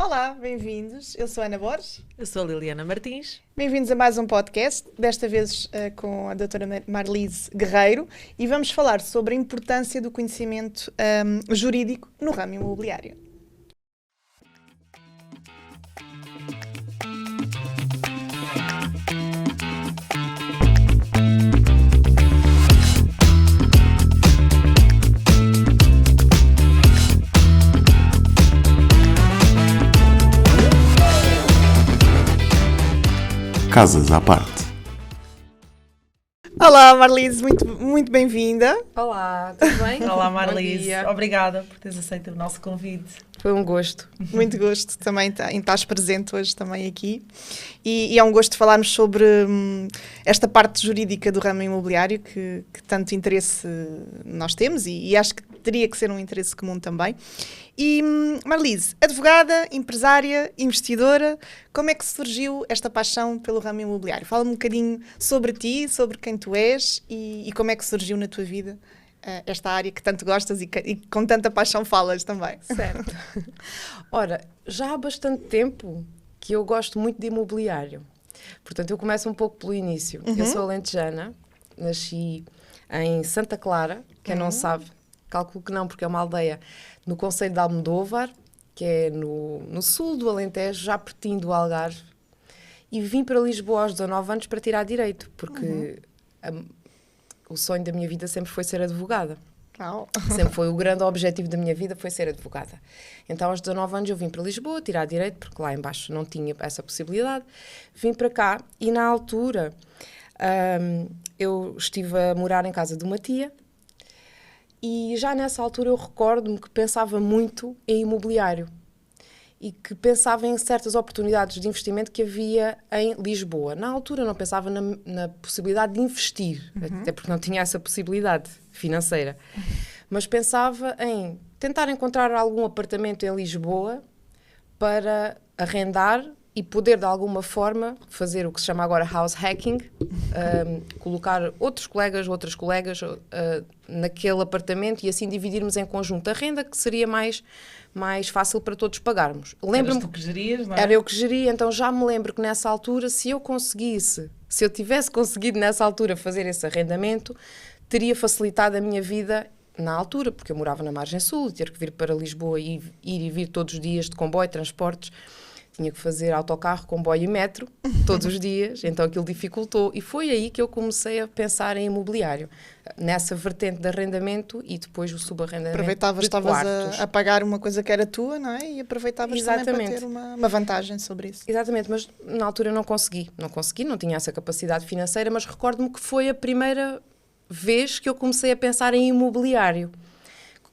Olá, bem-vindos. Eu sou a Ana Borges. Eu sou a Liliana Martins. Bem-vindos a mais um podcast, desta vez com a doutora Marlise Guerreiro, e vamos falar sobre a importância do conhecimento jurídico no ramo imobiliário. Casas à parte. Olá, Marlise, muito bem-vinda. Olá, tudo bem? Olá, Bom Marlise. dia. Obrigada por teres aceito o nosso convite. Foi um gosto. Muito gosto também em estares presente hoje também aqui. E é um gosto falarmos sobre esta parte jurídica do ramo imobiliário que tanto interesse nós temos e acho que teria que ser um interesse comum também. E Marlise, advogada, empresária, investidora, como é que surgiu esta paixão pelo ramo imobiliário? Fala-me um bocadinho sobre ti, sobre quem tu és e como é que surgiu na tua vida esta área que tanto gostas e com tanta paixão falas também. Certo. Ora, já há bastante tempo que eu gosto muito de imobiliário. Portanto, eu começo um pouco pelo início. Eu sou alentejana, nasci em Santa Clara, quem não sabe, calculo que não, porque é uma aldeia no concelho de Almodóvar, que é no sul do Alentejo, já pertinho do Algarve. E vim para Lisboa aos 19 anos para tirar direito, porque o sonho da minha vida sempre foi ser advogada. Sempre foi o grande objetivo da minha vida, foi ser advogada. Então, aos 19 anos eu vim para Lisboa tirar direito, porque lá em baixo não tinha essa possibilidade. Vim para cá e, na altura, eu estive a morar em casa de uma tia e já nessa altura eu recordo-me que pensava muito em imobiliário e que pensava em certas oportunidades de investimento que havia em Lisboa. Na altura não pensava na possibilidade de investir, até porque não tinha essa possibilidade financeira. Mas pensava em tentar encontrar algum apartamento em Lisboa para arrendar e poder, de alguma forma, fazer o que se chama agora house hacking, colocar outras colegas naquele apartamento e assim dividirmos em conjunto a renda, que seria mais fácil para todos pagarmos. Eras tu que gerias, não é? Era eu que geria, então já me lembro que nessa altura, se eu tivesse conseguido nessa altura fazer esse arrendamento, teria facilitado a minha vida na altura, porque eu morava na margem sul, ter que vir para Lisboa e ir e vir todos os dias de comboio, transportes. Tinha que fazer autocarro, comboio e metro todos os dias, então aquilo dificultou. E foi aí que eu comecei a pensar em imobiliário, nessa vertente de arrendamento e depois o subarrendamento. Estavas a pagar uma coisa que era tua, não é? E aproveitavas também para ter uma vantagem sobre isso. Exatamente, mas na altura eu não consegui, não tinha essa capacidade financeira, mas recordo-me que foi a primeira vez que eu comecei a pensar em imobiliário.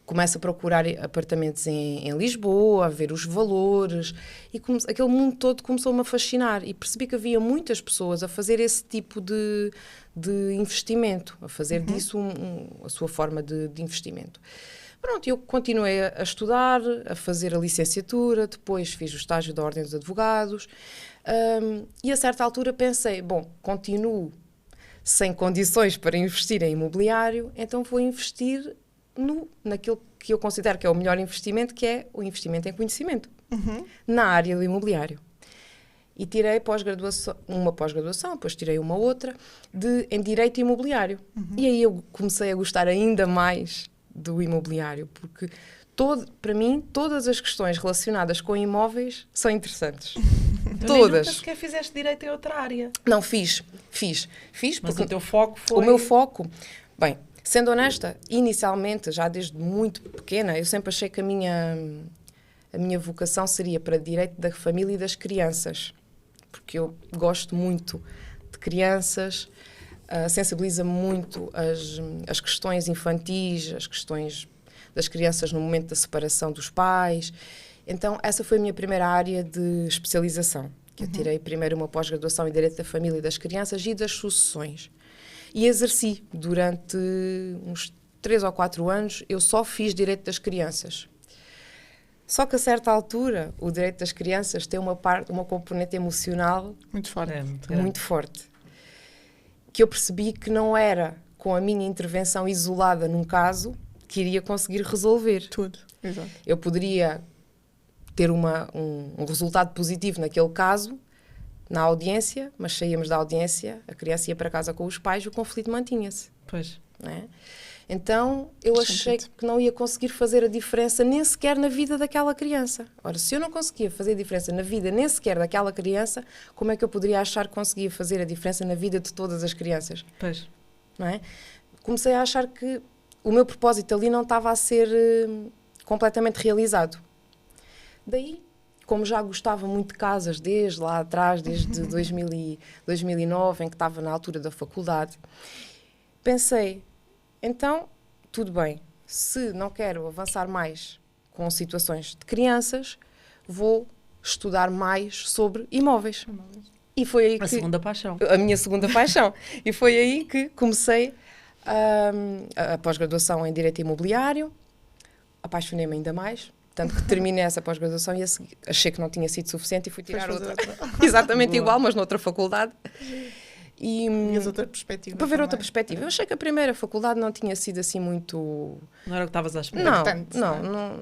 Começo a procurar apartamentos em Lisboa, a ver os valores e aquele mundo todo começou-me a fascinar e percebi que havia muitas pessoas a fazer esse tipo de investimento, a fazer disso a sua forma de investimento. Pronto, eu continuei a estudar, a fazer a licenciatura, depois fiz o estágio da Ordem dos Advogados e a certa altura pensei, continuo sem condições para investir em imobiliário, então vou investir naquilo que eu considero que é o melhor investimento, que é o investimento em conhecimento, na área do imobiliário. E tirei uma pós-graduação, depois tirei uma outra, em Direito Imobiliário. E aí eu comecei a gostar ainda mais do imobiliário, porque para mim todas as questões relacionadas com imóveis são interessantes. Todas. Nunca sequer fizeste direito em outra área. Não, fiz. Mas o teu foco foi... O meu foco... Bem, sendo honesta, inicialmente, já desde muito pequena, eu sempre achei que a minha vocação seria para direito da família e das crianças, porque eu gosto muito de crianças, sensibiliza-me muito as questões infantis, as questões das crianças no momento da separação dos pais. Então, essa foi a minha primeira área de especialização, que eu tirei primeiro uma pós-graduação em Direito da Família e das Crianças e das Sucessões. E exerci durante uns 3 ou 4 anos, eu só fiz Direito das Crianças. Só que a certa altura, o Direito das Crianças tem uma componente emocional muito forte. Muito forte. Que eu percebi que não era com a minha intervenção isolada num caso que iria conseguir resolver. Tudo, exato. Eu poderia ter um resultado positivo naquele caso, na audiência, mas saíamos da audiência, a criança ia para casa com os pais e o conflito mantinha-se. Pois. Não é? Então, eu achei que não ia conseguir fazer a diferença nem sequer na vida daquela criança. Ora, se eu não conseguia fazer a diferença na vida nem sequer daquela criança, como é que eu poderia achar que conseguia fazer a diferença na vida de todas as crianças? Pois. Não é? Comecei a achar que o meu propósito ali não estava a ser completamente realizado. Daí, como já gostava muito de casas desde lá atrás, desde 2009, em que estava na altura da faculdade, pensei, então, tudo bem, se não quero avançar mais com situações de crianças, vou estudar mais sobre imóveis. E foi aí a segunda paixão. A minha segunda paixão. E foi aí que comecei a pós-graduação em Direito Imobiliário, apaixonei-me ainda mais, tanto que terminei essa pós-graduação e achei que não tinha sido suficiente e fui tirar outra. Exatamente igual, mas noutra faculdade. E outra perspectiva. Para ver outra perspectiva. Eu achei que a primeira faculdade não tinha sido assim muito... Não era o que estavas à espera.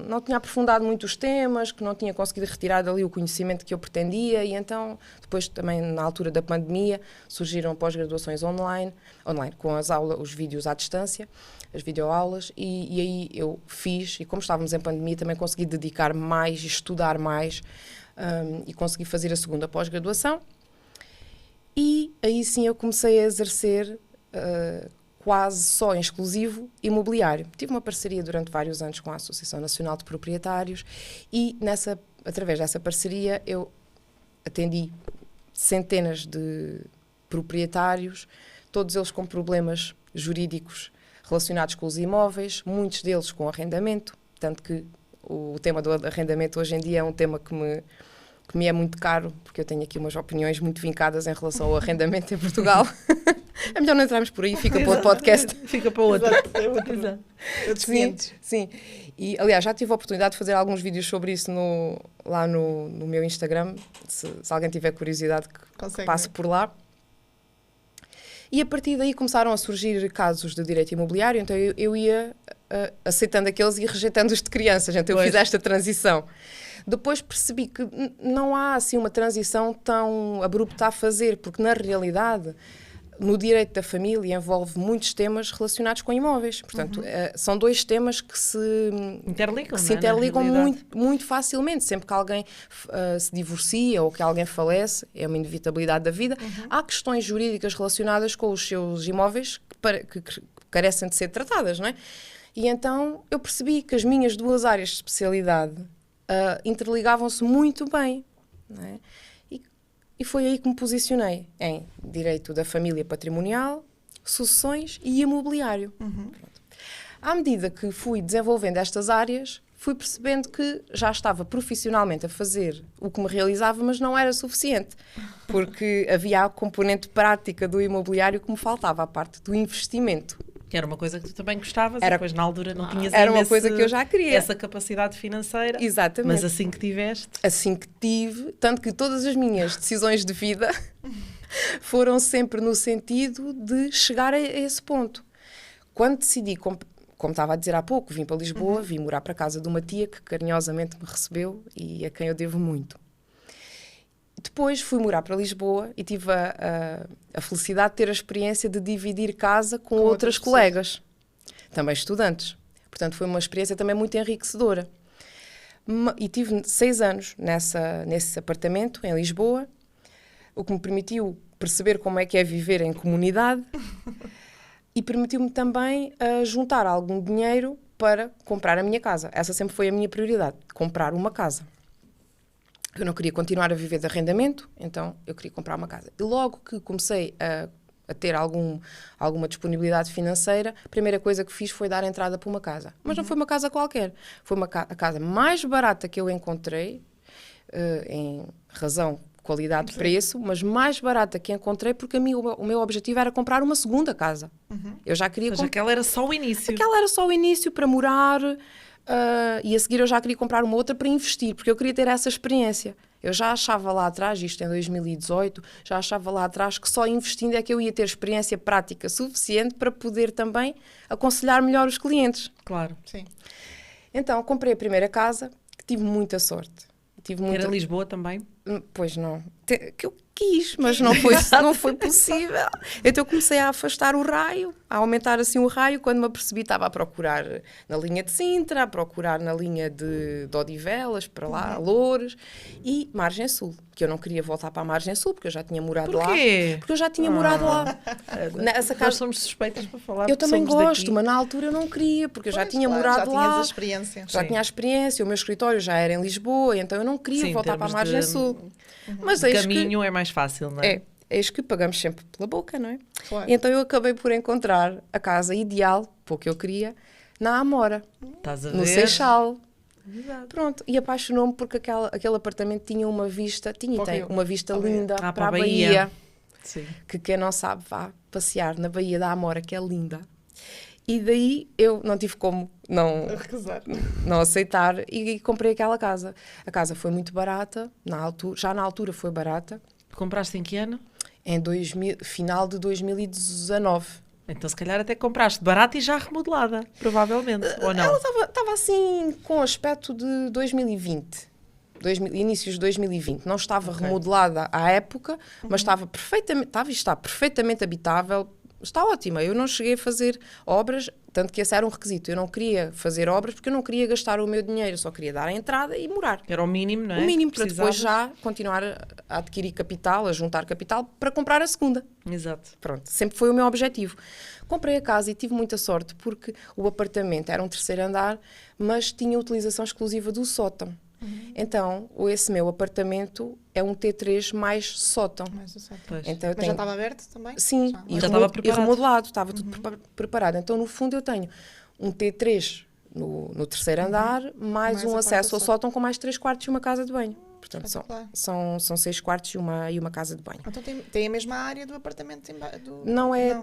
Não tinha aprofundado muito os temas, que não tinha conseguido retirar dali o conhecimento que eu pretendia e então, depois também na altura da pandemia, surgiram pós-graduações online, com as aulas, os vídeos à distância, as videoaulas, e aí eu fiz, e como estávamos em pandemia, também consegui dedicar mais, estudar mais, e consegui fazer a segunda pós-graduação. E aí sim eu comecei a exercer quase só em exclusivo imobiliário. Tive uma parceria durante vários anos com a Associação Nacional de Proprietários e através dessa parceria eu atendi centenas de proprietários, todos eles com problemas jurídicos relacionados com os imóveis, muitos deles com arrendamento, tanto que o tema do arrendamento hoje em dia é um tema que me é muito caro, porque eu tenho aqui umas opiniões muito vincadas em relação ao arrendamento em Portugal. É melhor não entrarmos por aí, fica para outro podcast. Fica para outro. Exato. Sim. E, aliás, já tive a oportunidade de fazer alguns vídeos sobre isso lá no meu Instagram, se alguém tiver curiosidade que passe por lá. E a partir daí começaram a surgir casos de direito imobiliário, então eu ia aceitando aqueles e rejeitando os de crianças, então eu fiz esta transição. Depois percebi que não há assim uma transição tão abrupta a fazer, porque na realidade no direito da família envolve muitos temas relacionados com imóveis. Portanto, são dois temas que se interligam muito, muito facilmente. Sempre que alguém se divorcia ou que alguém falece, é uma inevitabilidade da vida. Há questões jurídicas relacionadas com os seus imóveis que carecem de ser tratadas, não é? E então eu percebi que as minhas duas áreas de especialidade interligavam-se muito bem, não é? E foi aí que me posicionei em direito da família patrimonial, sucessões e imobiliário. À medida que fui desenvolvendo estas áreas, fui percebendo que já estava profissionalmente a fazer o que me realizava, mas não era suficiente, porque havia a componente prática do imobiliário que me faltava, a parte do investimento. Que era uma coisa que tu também gostavas e depois na altura não tinhas era uma coisa que eu já queria. Essa capacidade financeira. Exatamente. Mas assim que tiveste... Assim que tive, tanto que todas as minhas decisões de vida foram sempre no sentido de chegar a esse ponto. Quando decidi, como estava a dizer há pouco, vim para Lisboa, vim morar para a casa de uma tia que carinhosamente me recebeu e a quem eu devo muito. Depois fui morar para Lisboa e tive a felicidade de ter a experiência de dividir casa com outras colegas, também estudantes. Portanto, foi uma experiência também muito enriquecedora. E tive 6 anos nesse apartamento, em Lisboa, o que me permitiu perceber como é que é viver em comunidade e permitiu-me também juntar algum dinheiro para comprar a minha casa. Essa sempre foi a minha prioridade, comprar uma casa. Eu não queria continuar a viver de arrendamento, então eu queria comprar uma casa. E logo que comecei a ter alguma disponibilidade financeira, a primeira coisa que fiz foi dar entrada para uma casa. Mas não foi uma casa qualquer. Foi a casa mais barata que eu encontrei, em razão, qualidade, preço, mas mais barata que encontrei porque o meu objetivo era comprar uma segunda casa. Eu já queria... Mas aquela era só o início. Aquela era só o início para morar... e a seguir eu já queria comprar uma outra para investir, porque eu queria ter essa experiência. Eu já achava lá atrás, isto em 2018, já achava lá atrás que só investindo é que eu ia ter experiência prática suficiente para poder também aconselhar melhor os clientes. Claro. Sim. Então, comprei a primeira casa, que tive muita sorte. Tive Era Lisboa também? Pois não. Que eu quis, mas não foi possível. Então eu comecei a afastar o raio, a aumentar assim o raio. Quando me apercebi, estava a procurar na linha de Sintra, a procurar na linha de Odivelas, para lá, Loures, e Margem Sul, que eu não queria voltar para a Margem Sul, porque eu já tinha morado lá. Porquê? Porque eu já tinha morado lá. Nessa casa... Nós somos suspeitas para falar. Eu também gosto, mas na altura eu não queria, porque eu já tinha morado lá. Já tinhas a experiência. Já tinha a experiência, o meu escritório já era em Lisboa, então eu não queria voltar para a Margem Sul. Mas o caminho é mais fácil, não é? Eis que pagamos sempre pela boca, não é? Claro. E então eu acabei por encontrar a casa ideal, para o que eu queria, na Amora, Estás a ver? no Seixal. Exato. Pronto, e apaixonou-me porque aquele apartamento tinha uma vista, tem uma vista linda para a Bahia. Sim. Que quem não sabe vá passear na Baía da Amora, que é linda. E daí eu não tive como não aceitar e comprei aquela casa. A casa foi muito barata, já na altura foi barata. Compraste em que ano? Em final de 2019. Então se calhar até compraste barata e já remodelada, provavelmente, ou não? Ela estava assim com aspecto de 2020. Inícios de 2020. Não estava remodelada à época, mas está perfeitamente habitável. Está ótima. Eu não cheguei a fazer obras, tanto que esse era um requisito. Eu não queria fazer obras porque eu não queria gastar o meu dinheiro. Eu só queria dar a entrada e morar. Era o mínimo, não é? O mínimo, para depois já continuar a adquirir capital, a juntar capital para comprar a segunda. Exato. Pronto, sempre foi o meu objetivo. Comprei a casa e tive muita sorte porque o apartamento era um 3º andar, mas tinha utilização exclusiva do sótão. Então, esse meu apartamento é um T3 mais sótão. Então, mas já estava aberto também? Sim, já estava preparado. E remodelado, estava tudo preparado. Então, no fundo, eu tenho um T3 no 3º andar, mais um acesso ao sótão com mais 3 quartos e uma casa de banho. Portanto, são 6 quartos e uma casa de banho. Então tem a mesma área do apartamento? Não, é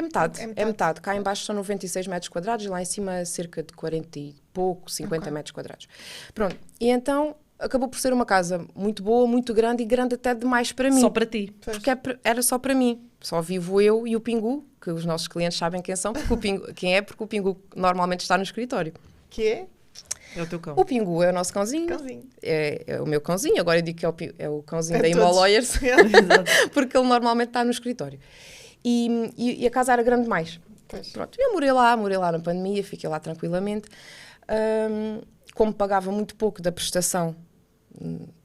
metade. É metade. Cá em baixo são 96 metros quadrados e lá em cima cerca de 40 e pouco, 50 metros quadrados. Pronto. E então acabou por ser uma casa muito boa, muito grande e grande até demais para mim. Só para ti. Porque era só para mim. Só vivo eu e o Pingu, que os nossos clientes sabem quem são, porque o Pingu normalmente está no escritório. Que é? É o teu cão. O Pingu é o nosso cãozinho. É o meu cãozinho. Agora eu digo que é o cãozinho da Imo Lawyers, porque ele normalmente está no escritório. E a casa era grande demais. Pronto, eu morei lá na pandemia, fiquei lá tranquilamente. Como pagava muito pouco da prestação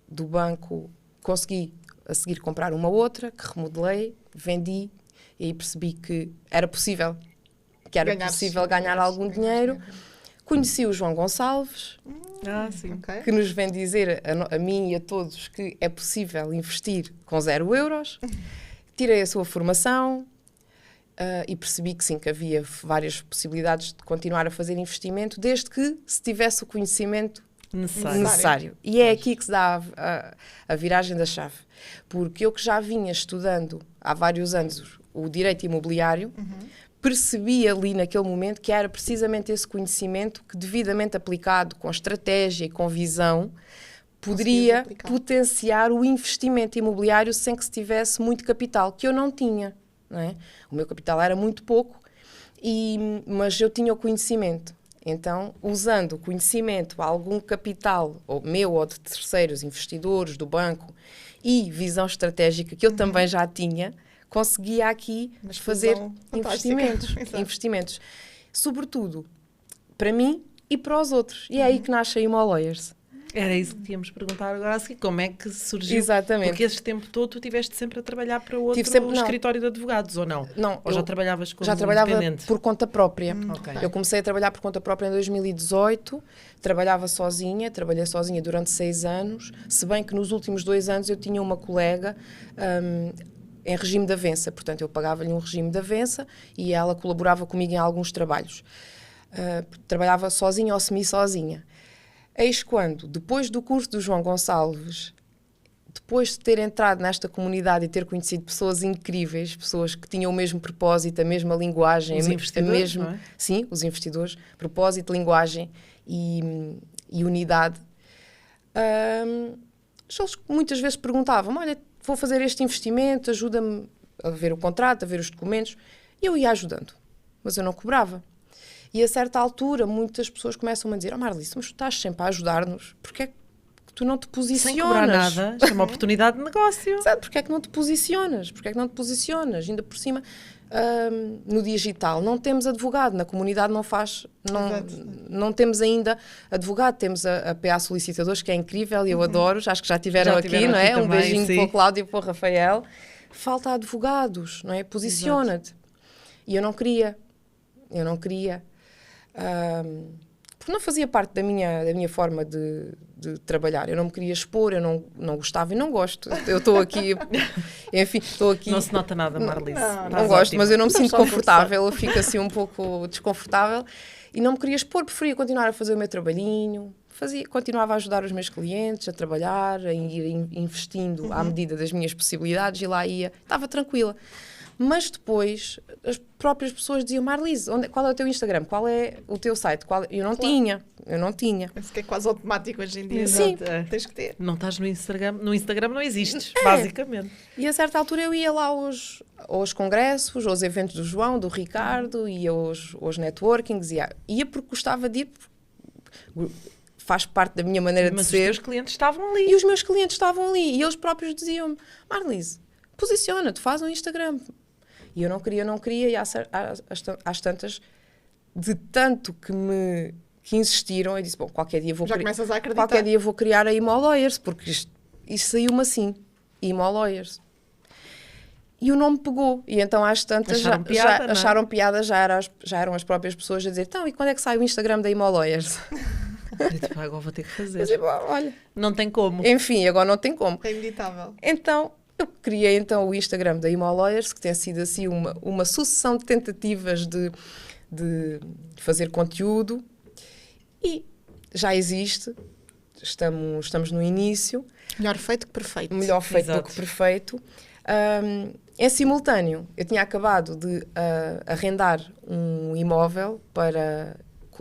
do banco, consegui a seguir comprar uma outra, que remodelei, vendi, e aí percebi que era possível ganhar algum dinheiro. Conheci o João Gonçalves, que nos vem dizer a mim e a todos que é possível investir com 0 euros. Tirei a sua formação e percebi que sim, que havia várias possibilidades de continuar a fazer investimento, desde que se tivesse o conhecimento necessário. E é aqui que se dá a viragem da chave. Porque eu que já vinha estudando há vários anos o direito imobiliário, percebi ali naquele momento que era precisamente esse conhecimento que, devidamente aplicado, com estratégia e com visão, poderia potenciar o investimento imobiliário sem que se tivesse muito capital, que eu não tinha. Não é? O meu capital era muito pouco, mas eu tinha o conhecimento. Então, usando o conhecimento, algum capital, ou meu ou de terceiros, investidores, do banco, e visão estratégica, que eu também já tinha, conseguia aqui fazer investimentos. Sobretudo para mim e para os outros. E é aí que nasce a Imo Lawyers. Era isso que tínhamos perguntar agora, assim, como é que surgiu? Exatamente. Porque esse tempo todo tu estiveste sempre a trabalhar para outro escritório de advogados, ou não? Não. Ou já trabalhavas como independente? Já trabalhava por conta própria. Okay. Eu comecei a trabalhar por conta própria em 2018, trabalhei sozinha durante 6 anos, se bem que nos últimos 2 anos eu tinha uma colega em regime de avença, portanto eu pagava-lhe um regime de avença e ela colaborava comigo em alguns trabalhos. Trabalhava sozinha ou semi-sozinha. Eis quando, depois do curso do João Gonçalves, depois de ter entrado nesta comunidade e ter conhecido pessoas incríveis, pessoas que tinham o mesmo propósito, a mesma linguagem, os investidores, não é? Sim, os investidores, propósito, linguagem e unidade. Eles muitas vezes perguntavam: olha, vou fazer este investimento, ajuda-me a ver o contrato, a ver os documentos. E eu ia ajudando, mas eu não cobrava. E a certa altura, muitas pessoas começam a dizer: Marlice, mas tu estás sempre a ajudar-nos, porque é que tu não te posicionas. Sem cobrar nada, isto é uma oportunidade de negócio. Sabe, porque é que não te posicionas? Porque é que não te posicionas? Ainda por cima, no digital, não temos advogado, na comunidade não temos ainda advogado, temos a PA Solicitadores, que é incrível e eu adoro, acho que já tiveram aqui, não é? Um beijinho para o Cláudio e para o Rafael. Falta advogados, não é? Posiciona-te. E eu não queria. Porque não fazia parte da minha forma de trabalhar. Eu não me queria expor, eu não gostava e não gosto. Eu estou aqui, enfim, estou aqui... Não se nota nada, Marlise. Não gosto, mas eu não me sinto confortável, eu fico assim um pouco desconfortável e não me queria expor, preferia continuar a fazer o meu trabalhinho, continuava a ajudar os meus clientes a trabalhar, a ir investindo à medida das minhas possibilidades e lá ia, estava tranquila. Mas depois, as próprias pessoas diziam, Marlise, qual é o teu Instagram? Qual é o teu site? Eu não tinha. Penso que é quase automático hoje em dia. Sim. Tens que ter. Não estás no Instagram não existes, basicamente. E a certa altura eu ia lá aos congressos, aos eventos do João, do Ricardo, ia aos networkings, ia porque gostava de ir, faz parte da minha maneira de ser. Mas os teus clientes estavam ali. E os meus clientes estavam ali, e eles próprios diziam-me, Marlise, posiciona-te, faz um Instagram. E eu não queria, e às tantas, de tanto que insistiram, eu disse, bom, qualquer dia vou criar a Imo Lawyers, porque isto saiu-me assim, Imo Lawyers. E o nome pegou, e então às tantas acharam piada, já eram as próprias pessoas a dizer, então, e quando é que sai o Instagram da Imo Lawyers? Agora vou ter que fazer. Mas, olha, não tem como. Enfim, agora não tem como. É inevitável. Então, eu criei então o Instagram da Imo Lawyers, que tem sido assim uma sucessão de tentativas de fazer conteúdo e já existe, estamos no início. Melhor feito que perfeito. Melhor feito do que perfeito. Em simultâneo, eu tinha acabado de arrendar um imóvel para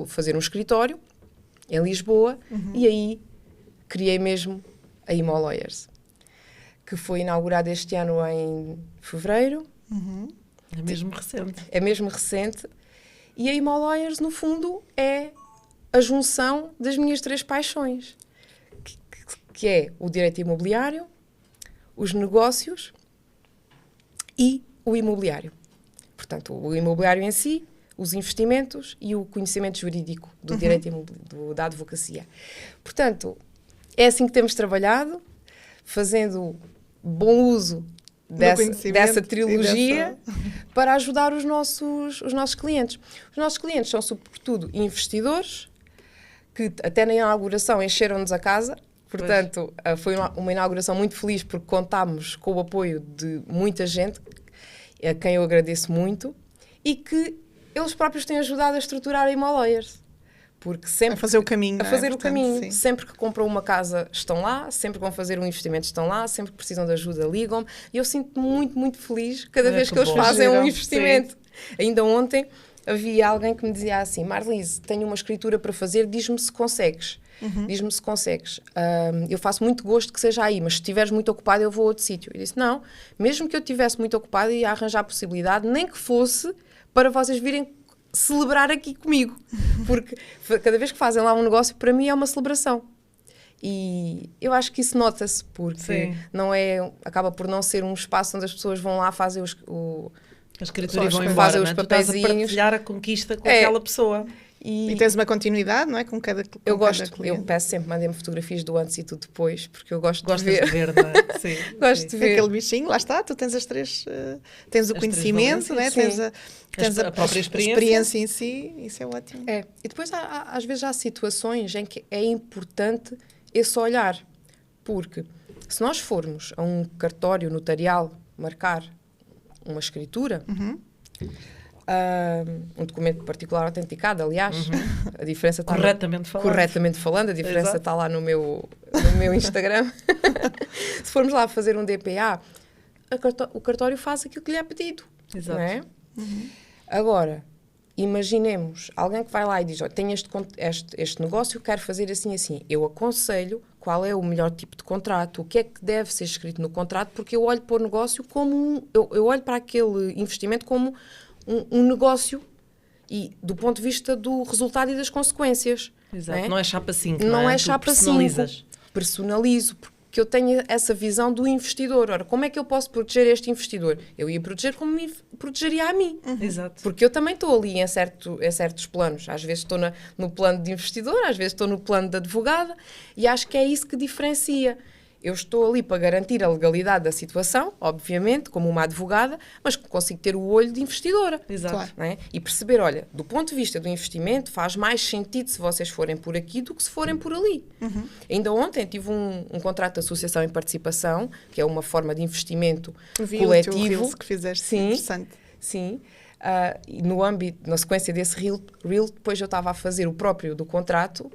fazer um escritório em Lisboa e aí criei mesmo a Imo Lawyers, que foi inaugurada este ano em fevereiro. É mesmo recente. É mesmo recente. E a Imo Lawyers, no fundo, é a junção das minhas 3 paixões, que é o direito imobiliário, os negócios e o imobiliário. Portanto, o imobiliário em si, os investimentos e o conhecimento jurídico do direito da advocacia. Portanto, é assim que temos trabalhado, fazendo bom uso dessa trilogia para ajudar os nossos clientes. Os nossos clientes são, sobretudo, investidores que até na inauguração encheram-nos a casa. Portanto, foi uma inauguração muito feliz porque contámos com o apoio de muita gente, a quem eu agradeço muito, e que eles próprios têm ajudado a estruturar a Imo Lawyers. Porque sempre a fazer o caminho. Sim. Sempre que compram uma casa estão lá, sempre que vão fazer um investimento estão lá, sempre que precisam de ajuda ligam-me. E eu sinto-me muito, muito feliz cada vez que eles fazem um investimento. Sim. Ainda ontem havia alguém que me dizia assim, Marlise, tenho uma escritura para fazer, diz-me se consegues. Diz-me se consegues. Eu faço muito gosto que seja aí, mas se estiveres muito ocupado eu vou a outro sítio. Eu disse, não, mesmo que eu estivesse muito ocupado ia arranjar a possibilidade, nem que fosse para vocês virem celebrar aqui comigo, porque cada vez que fazem lá um negócio, para mim é uma celebração. E eu acho que isso nota-se, porque acaba por não ser um espaço onde as pessoas vão lá, fazem a escritura e vão embora, fazer os papeizinhos. Tu estás a partilhar a conquista com aquela pessoa. E tens uma continuidade, não é? Com cada cliente. Eu peço sempre, mandem-me fotografias do antes e do depois, porque eu gosto de ver. Não é? Sim. Gosto de ver. Aquele bichinho, lá está, tu tens as 3, tens o conhecimento, não é? Tens a própria experiência em si, isso é ótimo. E depois às vezes há situações em que é importante esse olhar, porque se nós formos a um cartório notarial marcar uma escritura, um documento particular autenticado, aliás, a diferença está corretamente falando, a diferença está lá no meu Instagram. Se formos lá fazer um DPA, o cartório faz aquilo que lhe é pedido. Exato. Não é? Agora, imaginemos alguém que vai lá e diz, olha, tenho este negócio, quero fazer assim, assim. Eu aconselho qual é o melhor tipo de contrato, o que é que deve ser escrito no contrato, porque eu olho para o negócio como eu olho para aquele investimento como um negócio e do ponto de vista do resultado e das consequências. Exato. Não é chapa 5, não é chapa 5. personalizo, porque eu tenho essa visão do investidor. Ora, como é que eu posso proteger este investidor? Eu ia proteger como me protegeria a mim. Exato. Porque eu também estou ali em certos planos. Às vezes estou no plano de investidor, às vezes estou no plano de advogada, e acho que é isso que diferencia. Eu estou ali para garantir a legalidade da situação, obviamente, como uma advogada, mas consigo ter o olho de investidora. Exato. Claro. Não é? E perceber, olha, do ponto de vista do investimento, faz mais sentido se vocês forem por aqui do que se forem por ali. Ainda ontem tive um contrato de associação em participação, que é uma forma de investimento coletivo. O Reels que fizeste, sim, interessante. Sim. E no âmbito, na sequência desse reel, depois eu estava a fazer o próprio do contrato,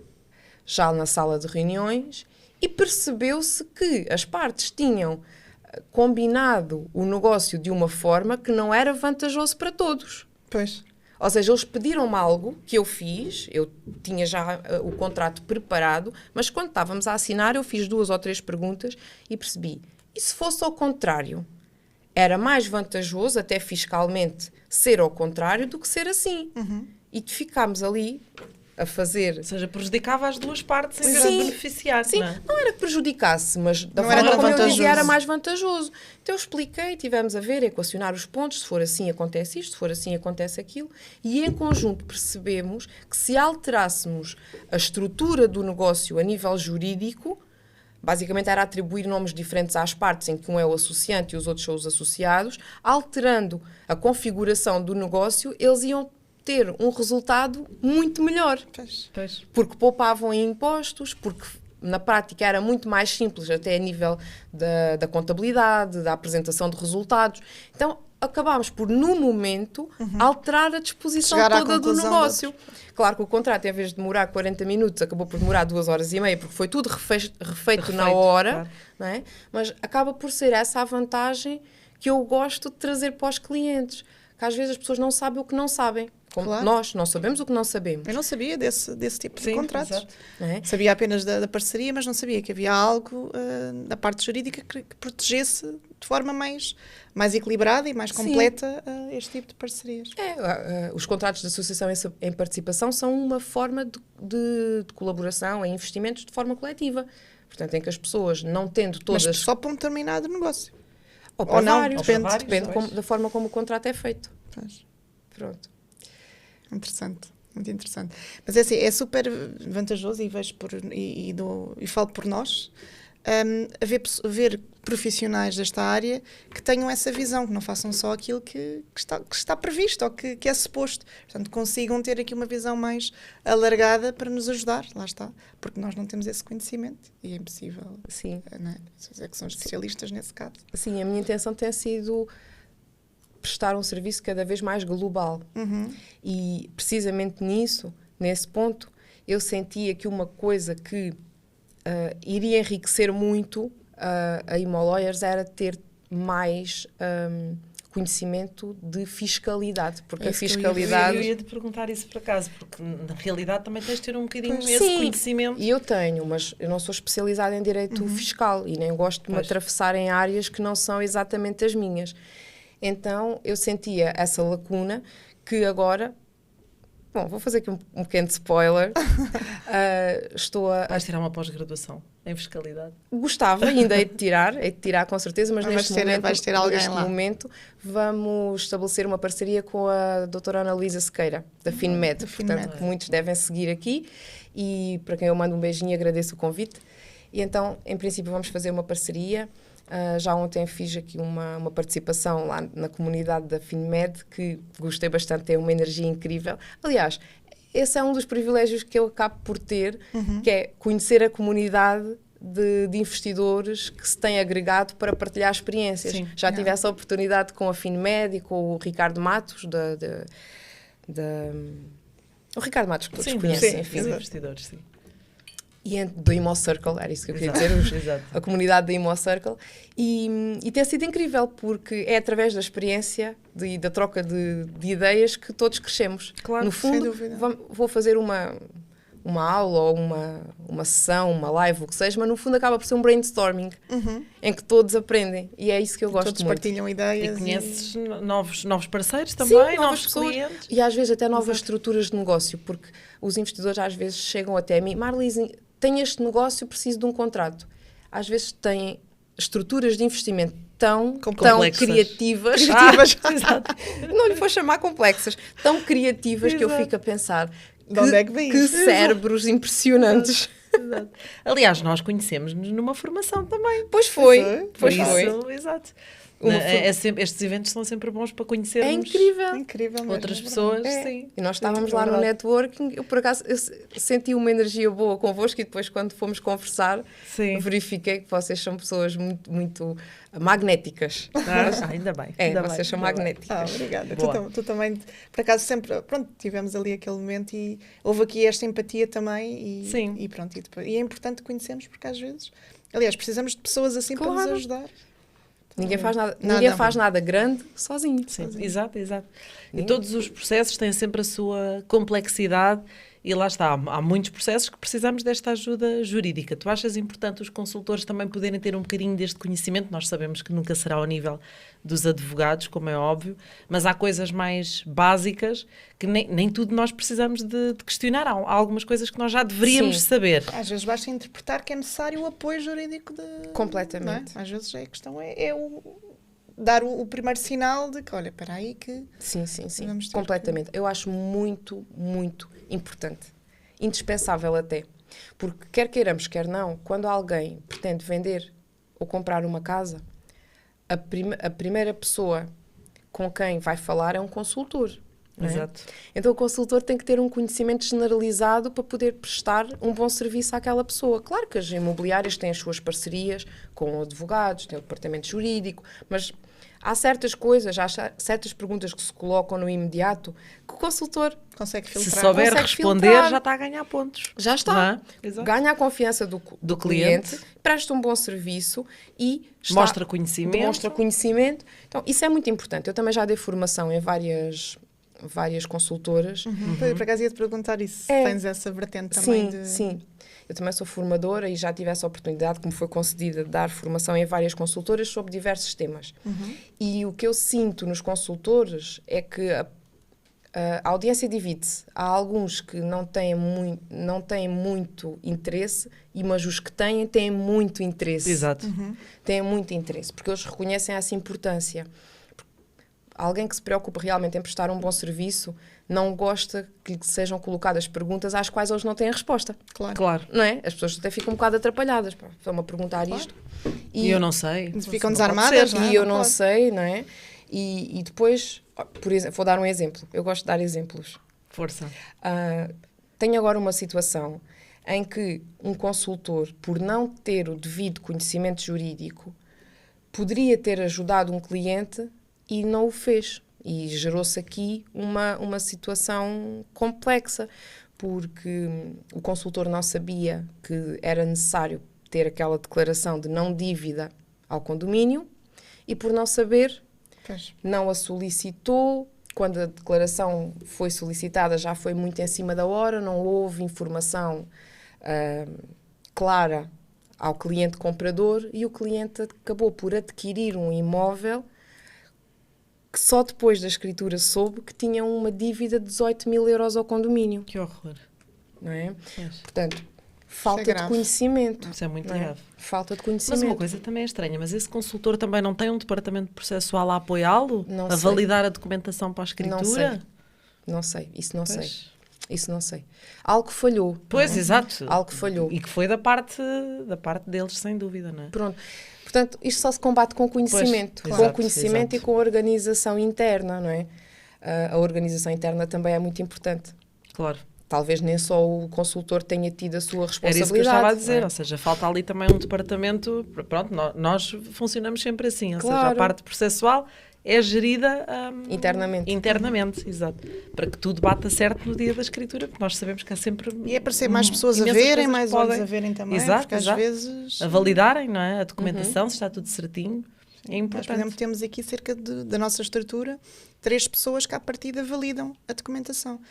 já na sala de reuniões, e percebeu-se que as partes tinham combinado o negócio de uma forma que não era vantajoso para todos. Pois. Ou seja, eles pediram-me algo que eu fiz, eu tinha já o contrato preparado, mas quando estávamos a assinar eu fiz 2 ou 3 perguntas e percebi, e se fosse ao contrário? Era mais vantajoso, até fiscalmente, ser ao contrário do que ser assim. E ficámos ali a fazer... Ou seja, prejudicava as duas partes em vez Sim. de beneficiar. Sim, não era que prejudicasse, mas da Não forma era como eu vantajoso. dizia era mais vantajoso. Então eu expliquei, tivemos a ver, equacionar os pontos, se for assim acontece isto, se for assim acontece aquilo, e em conjunto percebemos que se alterássemos a estrutura do negócio a nível jurídico, basicamente era atribuir nomes diferentes às partes, em que um é o associante e os outros são os associados, alterando a configuração do negócio, eles iam ter um resultado muito melhor. Pois. Porque poupavam em impostos, porque na prática era muito mais simples, até a nível da contabilidade, da apresentação de resultados. Então, acabámos por, no momento, alterar a disposição Chegar à toda do conclusão negócio. Claro que o contrato, em vez de demorar 40 minutos, acabou por demorar 2 horas e meia, porque foi tudo refeito na hora, claro. não é? Mas acaba por ser essa a vantagem que eu gosto de trazer para os clientes. Que às vezes as pessoas não sabem o que não sabem. Como Claro. nós não sabemos o que não sabemos. Eu não sabia desse tipo de Sim, contratos. exato. Não é? Sabia apenas da parceria, mas não sabia que havia algo da parte jurídica que protegesse de forma mais equilibrada e mais completa este tipo de parcerias. Os contratos de associação em participação são uma forma de colaboração em investimentos de forma coletiva. Portanto, em que as pessoas, não tendo todas... Mas só para um determinado negócio. Ou para não, vários, depende. depende da forma como o contrato é feito. Pois. Pronto. Interessante, muito interessante. Mas é assim, é super vantajoso e vejo e falo por nós, haver profissionais desta área que tenham essa visão, que não façam só aquilo que está previsto ou que é suposto. Portanto, consigam ter aqui uma visão mais alargada para nos ajudar, lá está, porque nós não temos esse conhecimento e é impossível. Sim. Não é? É que são especialistas nesse caso. Sim, a minha intenção tem sido prestar um serviço cada vez mais global. E precisamente nesse ponto, eu sentia que uma coisa que iria enriquecer muito a Imolawyers era ter mais conhecimento de fiscalidade, porque a fiscalidade... Eu ia te perguntar isso por acaso, porque na realidade também tens de ter um bocadinho esse Sim, conhecimento. E eu tenho, mas eu não sou especializada em direito fiscal e nem gosto de me atravessar em áreas que não são exatamente as minhas. Então, eu sentia essa lacuna que agora... Bom, vou fazer aqui um pequeno spoiler. Vais tirar uma pós-graduação em fiscalidade? Gostava, ainda hei de tirar com certeza, mas neste momento vamos estabelecer uma parceria com a doutora Ana Luísa Sequeira, da FinMed. Portanto, muitos devem seguir aqui e para quem eu mando um beijinho e agradeço o convite. E então, em princípio, vamos fazer uma parceria. Já ontem fiz aqui uma participação lá na comunidade da FinMed, que gostei bastante, tem uma energia incrível. Aliás, esse é um dos privilégios que eu acabo por ter, que é conhecer a comunidade de investidores que se têm agregado para partilhar experiências. Sim. Já tive essa oportunidade com a FinMed e com o Ricardo Matos, o Ricardo Matos, que todos conhecem, enfim. Os investidores, sim. E do Imo Circle, era isso que eu queria dizer, a comunidade da Imo Circle, e tem sido incrível, porque é através da experiência e da troca de ideias que todos crescemos. Claro, no fundo, vou fazer uma aula ou uma sessão, uma live, o que seja, mas no fundo acaba por ser um brainstorming, em que todos aprendem, e é isso que eu gosto todos muito. Partilham ideias. E conheces novos parceiros também, Sim, novos clientes. E às vezes até novas estruturas de negócio, porque os investidores às vezes chegam até mim, Marlise, tenho este negócio, preciso de um contrato. Às vezes têm estruturas de investimento tão criativas. Não lhe vou chamar complexas. Tão criativas que eu fico a pensar que cérebros impressionantes. Exato. Aliás, nós conhecemos-nos numa formação também. Pois foi. Exato. Estes eventos são sempre bons para conhecermos incrível mesmo, outras pessoas. Sim. E nós estávamos lá no networking, eu por acaso senti uma energia boa convosco e depois quando fomos conversar verifiquei que vocês são pessoas muito, muito magnéticas. Ainda bem. Vocês são magnéticas. Obrigada. Tu também, por acaso sempre, tivemos ali aquele momento e houve aqui esta empatia também e pronto. E é importante conhecermos porque às vezes, aliás, precisamos de pessoas assim para nos ajudar. Ninguém faz nada grande sozinho. Sim, exato. E todos os processos têm sempre a sua complexidade e lá está, há muitos processos que precisamos desta ajuda jurídica. Tu achas importante os consultores também poderem ter um bocadinho deste conhecimento? Nós sabemos que nunca será ao nível dos advogados, como é óbvio, mas há coisas mais básicas que nem tudo nós precisamos de questionar. Há algumas coisas que nós já deveríamos saber. Às vezes basta interpretar que é necessário o apoio jurídico Completamente. Às vezes a questão é dar o primeiro sinal de que, olha, espera aí que... Sim. Completamente. Eu acho muito, muito importante. Indispensável até. Porque quer queiramos, quer não, quando alguém pretende vender ou comprar uma casa, a primeira pessoa com quem vai falar é um consultor. Exato. Então o consultor tem que ter um conhecimento generalizado para poder prestar um bom serviço àquela pessoa. Claro que as imobiliárias têm as suas parcerias com advogados, têm o departamento jurídico, mas há certas coisas, há certas perguntas que se colocam no imediato que o consultor consegue filtrar. Se souber responder, já está a ganhar pontos. Já está. Ganha a confiança do cliente, presta um bom serviço e mostra conhecimento. Então, isso é muito importante. Eu também já dei formação em várias consultoras. Por acaso ia-te perguntar isso, se tens essa vertente também. Sim. Eu também sou formadora e já tive essa oportunidade, que me foi concedida, de dar formação em várias consultoras sobre diversos temas. E o que eu sinto nos consultores é que a audiência divide-se. Há alguns que não têm muito interesse, mas os que têm muito interesse. Exato. Têm muito interesse, porque eles reconhecem essa importância. Alguém que se preocupa realmente em prestar um bom serviço não gosta que lhe sejam colocadas perguntas às quais eles não têm a resposta. Claro. Não é? As pessoas até ficam um bocado atrapalhadas. Estão-me a perguntar isto. E eu não sei. Ficam desarmadas. E eu não sei, não é? E depois, por exemplo, vou dar um exemplo. Eu gosto de dar exemplos. Força. Tenho agora uma situação em que um consultor, por não ter o devido conhecimento jurídico, poderia ter ajudado um cliente e não o fez. E gerou-se aqui uma situação complexa, porque o consultor não sabia que era necessário ter aquela declaração de não dívida ao condomínio e, por não saber, não a solicitou. Quando a declaração foi solicitada, já foi muito em cima da hora, não houve informação clara ao cliente comprador e o cliente acabou por adquirir um imóvel que só depois da escritura soube que tinha uma dívida de 18 mil euros ao condomínio. Que horror. Não é? Portanto, falta de conhecimento. Isso é muito grave. Falta de conhecimento. Mas uma coisa também é estranha, mas esse consultor também não tem um departamento processual a apoiá-lo? A validar a documentação para a escritura? Não sei. Isso não sei. Isso não sei. Algo falhou. Pois, exato. Algo falhou. E que foi da parte deles, sem dúvida, não é? Pronto. Portanto, isto só se combate com conhecimento. E com organização interna, não é? A organização interna também é muito importante. Claro. Talvez nem só o consultor tenha tido a sua responsabilidade. Era isso que eu estava a dizer, ou seja, falta ali também um departamento, pronto, nós funcionamos sempre assim, ou seja, a parte processual é gerida internamente, exato, para que tudo bata certo no dia da escritura, porque nós sabemos que há sempre... E é para ser mais pessoas a verem, mais olhos a verem também, porque às vezes... A validarem, não é? A documentação, se está tudo certinho. É importante. Nós, por exemplo, temos aqui cerca da nossa estrutura 3 pessoas que à partida validam a documentação.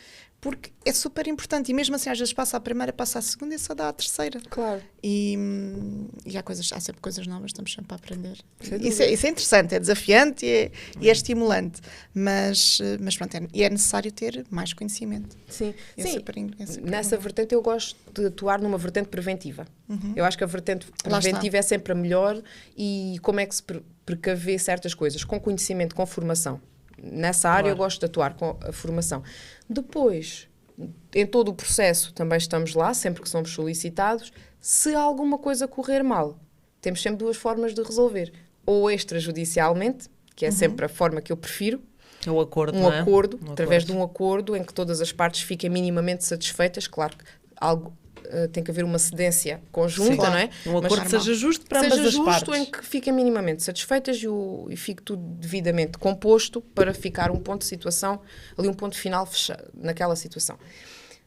porque é super importante. E mesmo assim, às vezes passa a primeira, passa a segunda e só dá a terceira. Claro. E há sempre coisas novas, estamos sempre a aprender. Isso é interessante, é desafiante e é estimulante. Mas pronto, é necessário ter mais conhecimento. Sim. Super Nessa vertente eu gosto de atuar numa vertente preventiva. Eu acho que a vertente preventiva é sempre a melhor. E como é que se precaver certas coisas? Com conhecimento, com formação. Nessa área eu gosto de atuar com a formação. Depois, em todo o processo, também estamos lá, sempre que somos solicitados. Se alguma coisa correr mal, temos sempre duas formas de resolver. Ou extrajudicialmente, que é sempre a forma que eu prefiro. O acordo, um acordo, através de um acordo em que todas as partes fiquem minimamente satisfeitas. Claro que tem que haver uma cedência conjunta, não é? Um acordo que seja justo para ambas as partes. Em que fiquem minimamente satisfeitas e fique tudo devidamente composto para ficar um ponto de situação, ali um ponto final fechado naquela situação.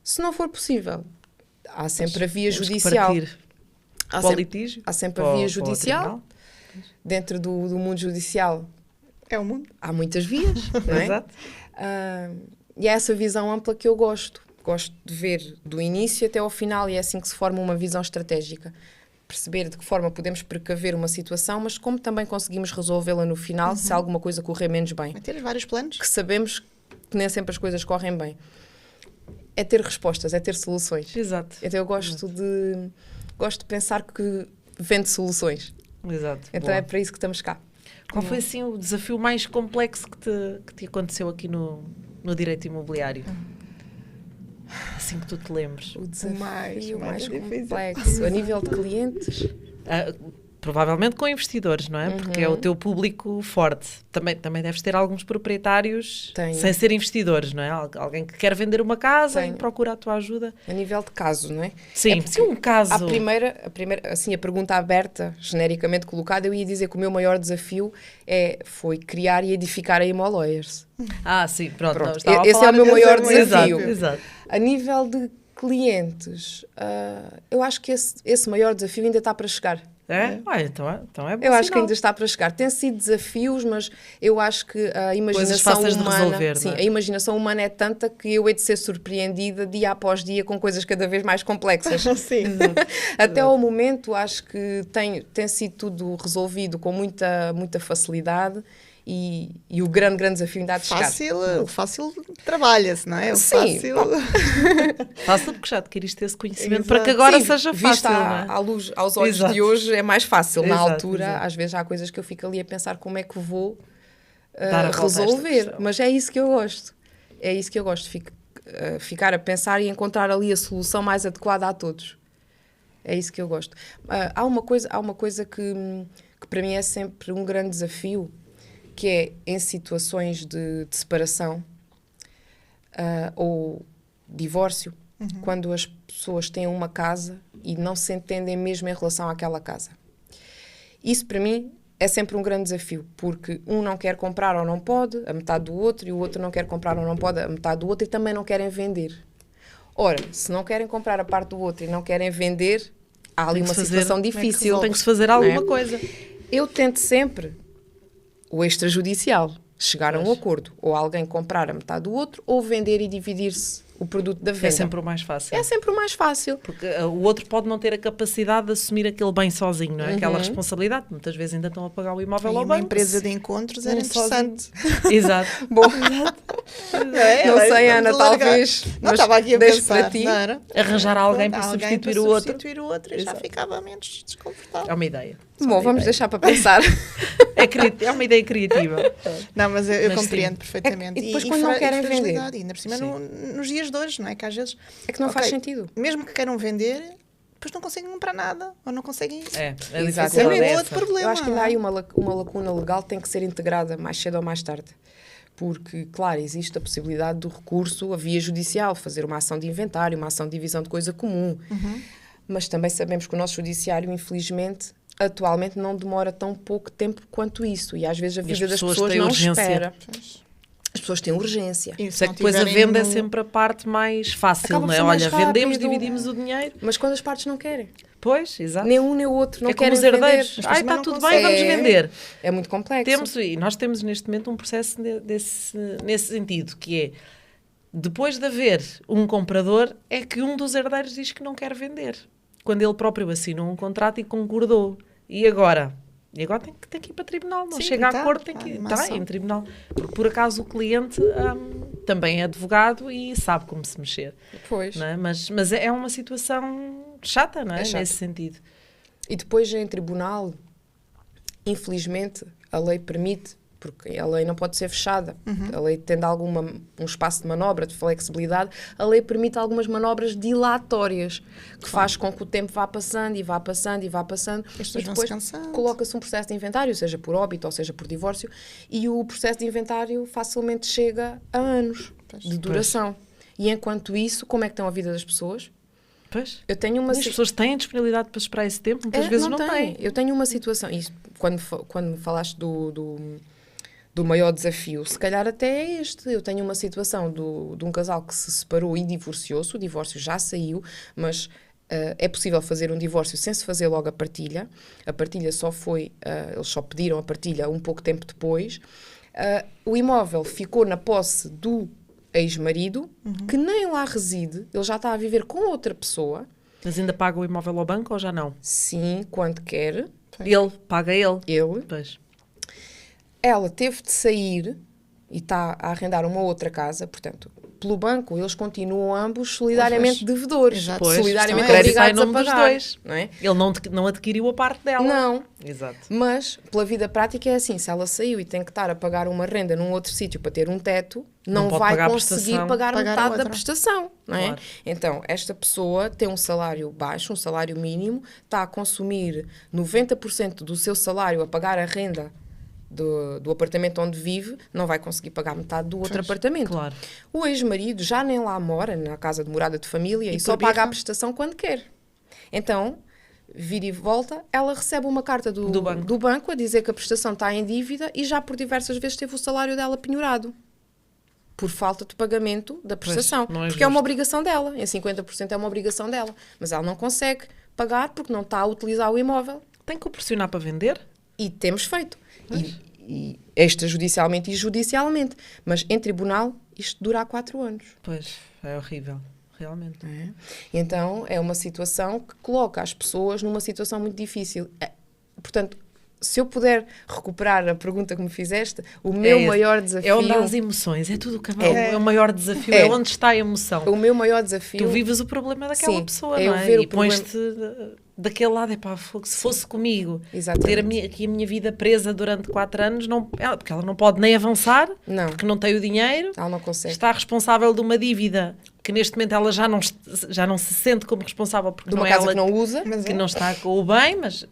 Se não for possível, há sempre a via judicial. Há sempre a via judicial. Dentro do mundo judicial é o mundo. Há muitas vias, não é? Exato. E é essa visão ampla que eu gosto. Gosto de ver do início até ao final e é assim que se forma uma visão estratégica. Perceber de que forma podemos precaver uma situação, mas como também conseguimos resolvê-la no final se alguma coisa correr menos bem. Ter vários planos. Que sabemos que nem sempre as coisas correm bem. É ter respostas, é ter soluções. Exato. Então eu gosto de pensar que vende soluções. Exato. Então é para isso que estamos cá. Qual foi assim o desafio mais complexo que te aconteceu aqui no direito imobiliário? Assim que tu te lembres. O desafio mais difícil. Complexo. A nível de clientes? Provavelmente com investidores, não é? Porque é o teu público forte. Também deves ter alguns proprietários sem ser investidores, não é? Alguém que quer vender uma casa e procura a tua ajuda. A nível de caso, não é? Sim, um caso. A primeira, assim, a pergunta aberta, genericamente colocada, eu ia dizer que o meu maior desafio foi criar e edificar a Imo Lawyers. Sim, pronto. Esse é o meu maior desafio. Exato. A nível de clientes, eu acho que esse maior desafio ainda está para chegar. Então é bom. Eu acho que ainda está para chegar. Tem sido desafios, mas eu acho que a imaginação humana, resolver, sim, a imaginação humana é tanta que eu hei de ser surpreendida dia após dia com coisas cada vez mais complexas. Sim. Até ao momento acho que tem sido tudo resolvido com muita facilidade. E o grande desafio ainda há de chegar. O fácil trabalha-se, não é? Sim. Fácil porque já adquiriste esse conhecimento para que agora seja fácil. Vista à luz, aos olhos de hoje é mais fácil. Na altura, às vezes há coisas que eu fico ali a pensar como é que vou resolver. Mas é isso que eu gosto. É isso que eu gosto. Ficar a pensar e encontrar ali a solução mais adequada a todos. É isso que eu gosto. Há uma coisa que para mim é sempre um grande desafio, que é em situações de separação ou divórcio, quando as pessoas têm uma casa e não se entendem mesmo em relação àquela casa. Isso, para mim, é sempre um grande desafio, porque um não quer comprar ou não pode, a metade do outro, e o outro não quer comprar ou não pode, a metade do outro, e também não querem vender. Ora, se não querem comprar a parte do outro e não querem vender, há ali uma situação difícil. Tem que se fazer alguma coisa. Eu tento sempre o extrajudicial, chegar a um acordo, ou alguém comprar a metade do outro, ou vender e dividir-se o produto da venda. É sempre o mais fácil. É sempre o mais fácil. Porque o outro pode não ter a capacidade de assumir aquele bem sozinho, não é? Aquela responsabilidade. Muitas vezes ainda estão a pagar o imóvel ao banco. Uma empresa de encontros era interessante. Exato. Bom, não sei, Ana, talvez. Não estava aqui a pensar. Para ti. Arranjar alguém para substituir o outro. Substituir o outro e já ficava menos desconfortável. É uma ideia. Bom, vamos deixar para pensar. É uma ideia criativa. Não, mas eu compreendo perfeitamente. E depois quando não querem vender? E ainda por cima nos dias de hoje, não é? Que às vezes... É que não faz sentido. Mesmo que queiram vender, depois não conseguem comprar nada. Ou não conseguem... Exatamente. É outro problema. Eu acho que ainda há aí uma lacuna legal que tem que ser integrada mais cedo ou mais tarde. Porque, claro, existe a possibilidade do recurso à via judicial, fazer uma ação de inventário, uma ação de divisão de coisa comum. Mas também sabemos que o nosso judiciário, infelizmente, atualmente não demora tão pouco tempo quanto isso. E às vezes a vida das pessoas não espera. As pessoas têm urgência. Isso é que depois a venda é sempre a parte mais fácil, não é? Olha, vendemos, dividimos o dinheiro. Mas quando as partes não querem. Pois, exato. Nem um nem o outro não querem como os herdeiros. Está tudo bem, vamos vender. É muito complexo. Nós temos neste momento um processo nesse sentido, que é Depois de haver um comprador, é que um dos herdeiros diz que não quer vender. Quando ele próprio assinou um contrato e concordou. E agora? E agora tem que ir para tribunal. Não Sim, chega a tá, acordo, tem que ir. Está em tribunal. Porque por acaso o cliente também é advogado e sabe como se mexer. Pois. Não é? Mas é uma situação chata, não é? É chato. Nesse sentido. E depois em tribunal, infelizmente, a lei permite, porque a lei não pode ser fechada. A lei tendo um espaço de manobra, de flexibilidade, a lei permite algumas manobras dilatórias, que faz com que o tempo vá passando e vá passando e vá passando. As pessoas E vão se depois cansando. coloca-se um processo de inventário, seja por óbito ou seja por divórcio, e o processo de inventário facilmente chega a anos de duração. E enquanto isso, como é que estão a vida das pessoas? Pois. Eu tenho uma As pessoas têm disponibilidade para esperar esse tempo? Muitas vezes não têm. Eu tenho uma situação, isto, quando falaste do maior desafio, se calhar até é este. Eu tenho uma situação de um casal que se separou e divorciou-se, o divórcio já saiu, mas é possível fazer um divórcio sem se fazer logo a partilha. A partilha só foi, eles só pediram a partilha um pouco tempo depois. O imóvel ficou na posse do ex-marido, que nem lá reside, ele já está a viver com outra pessoa. Mas ainda paga o imóvel ao banco ou já não? Sim, quando quer. Ele paga ele. Ele. Pois. Ela teve de sair e está a arrendar uma outra casa, portanto, pelo banco, eles continuam ambos solidariamente devedores. Exato. Pois, solidariamente o crédito está em obrigados a nome dos pagar. dois. Não é? Ele não adquiriu a parte dela. Não. Exato. Mas, pela vida prática, é assim: se ela saiu e tem que estar a pagar uma renda num outro sítio para ter um teto, não pode vai pagar a conseguir prestação. pagar Pagar a metade da outra. prestação. Não é? Claro. Então, esta pessoa tem um salário baixo, um salário mínimo, está a consumir 90% do seu salário a pagar a renda do apartamento onde vive, não vai conseguir pagar metade do outro apartamento. Claro. O ex-marido já nem lá mora, na casa de morada de família, e só por paga a birra? prestação quando quer. Então, vira e volta, ela recebe uma carta do banco a dizer que a prestação está em dívida e já por diversas vezes teve o salário dela penhorado. Por falta de pagamento da prestação. não é porque é uma justo. obrigação dela. Em 50% é uma obrigação dela. Mas ela não consegue pagar porque não está a utilizar o imóvel. Tem que o pressionar para vender? E temos feito. E extrajudicialmente e judicialmente. Mas em tribunal, isto dura há 4 anos. Pois, é horrível. Realmente. Não é? Então, é uma situação que coloca as pessoas numa situação muito difícil. Portanto, se eu puder recuperar a pergunta que me fizeste, o meu maior desafio... É onde há as emoções, é tudo o que é o maior desafio, é onde está a emoção. O meu maior desafio... Tu vives o problema daquela Sim, pessoa, é não eu é? ver E o problema- pões-te daquele lado, se fosse comigo, Exatamente. ter aqui a minha vida presa durante 4 anos, porque ela não pode nem avançar, Não. porque não tem o dinheiro, Ela não consegue. está responsável de uma dívida que neste momento ela já não se sente como responsável, porque De uma não é casa ela que não usa. que não está com o bem, mas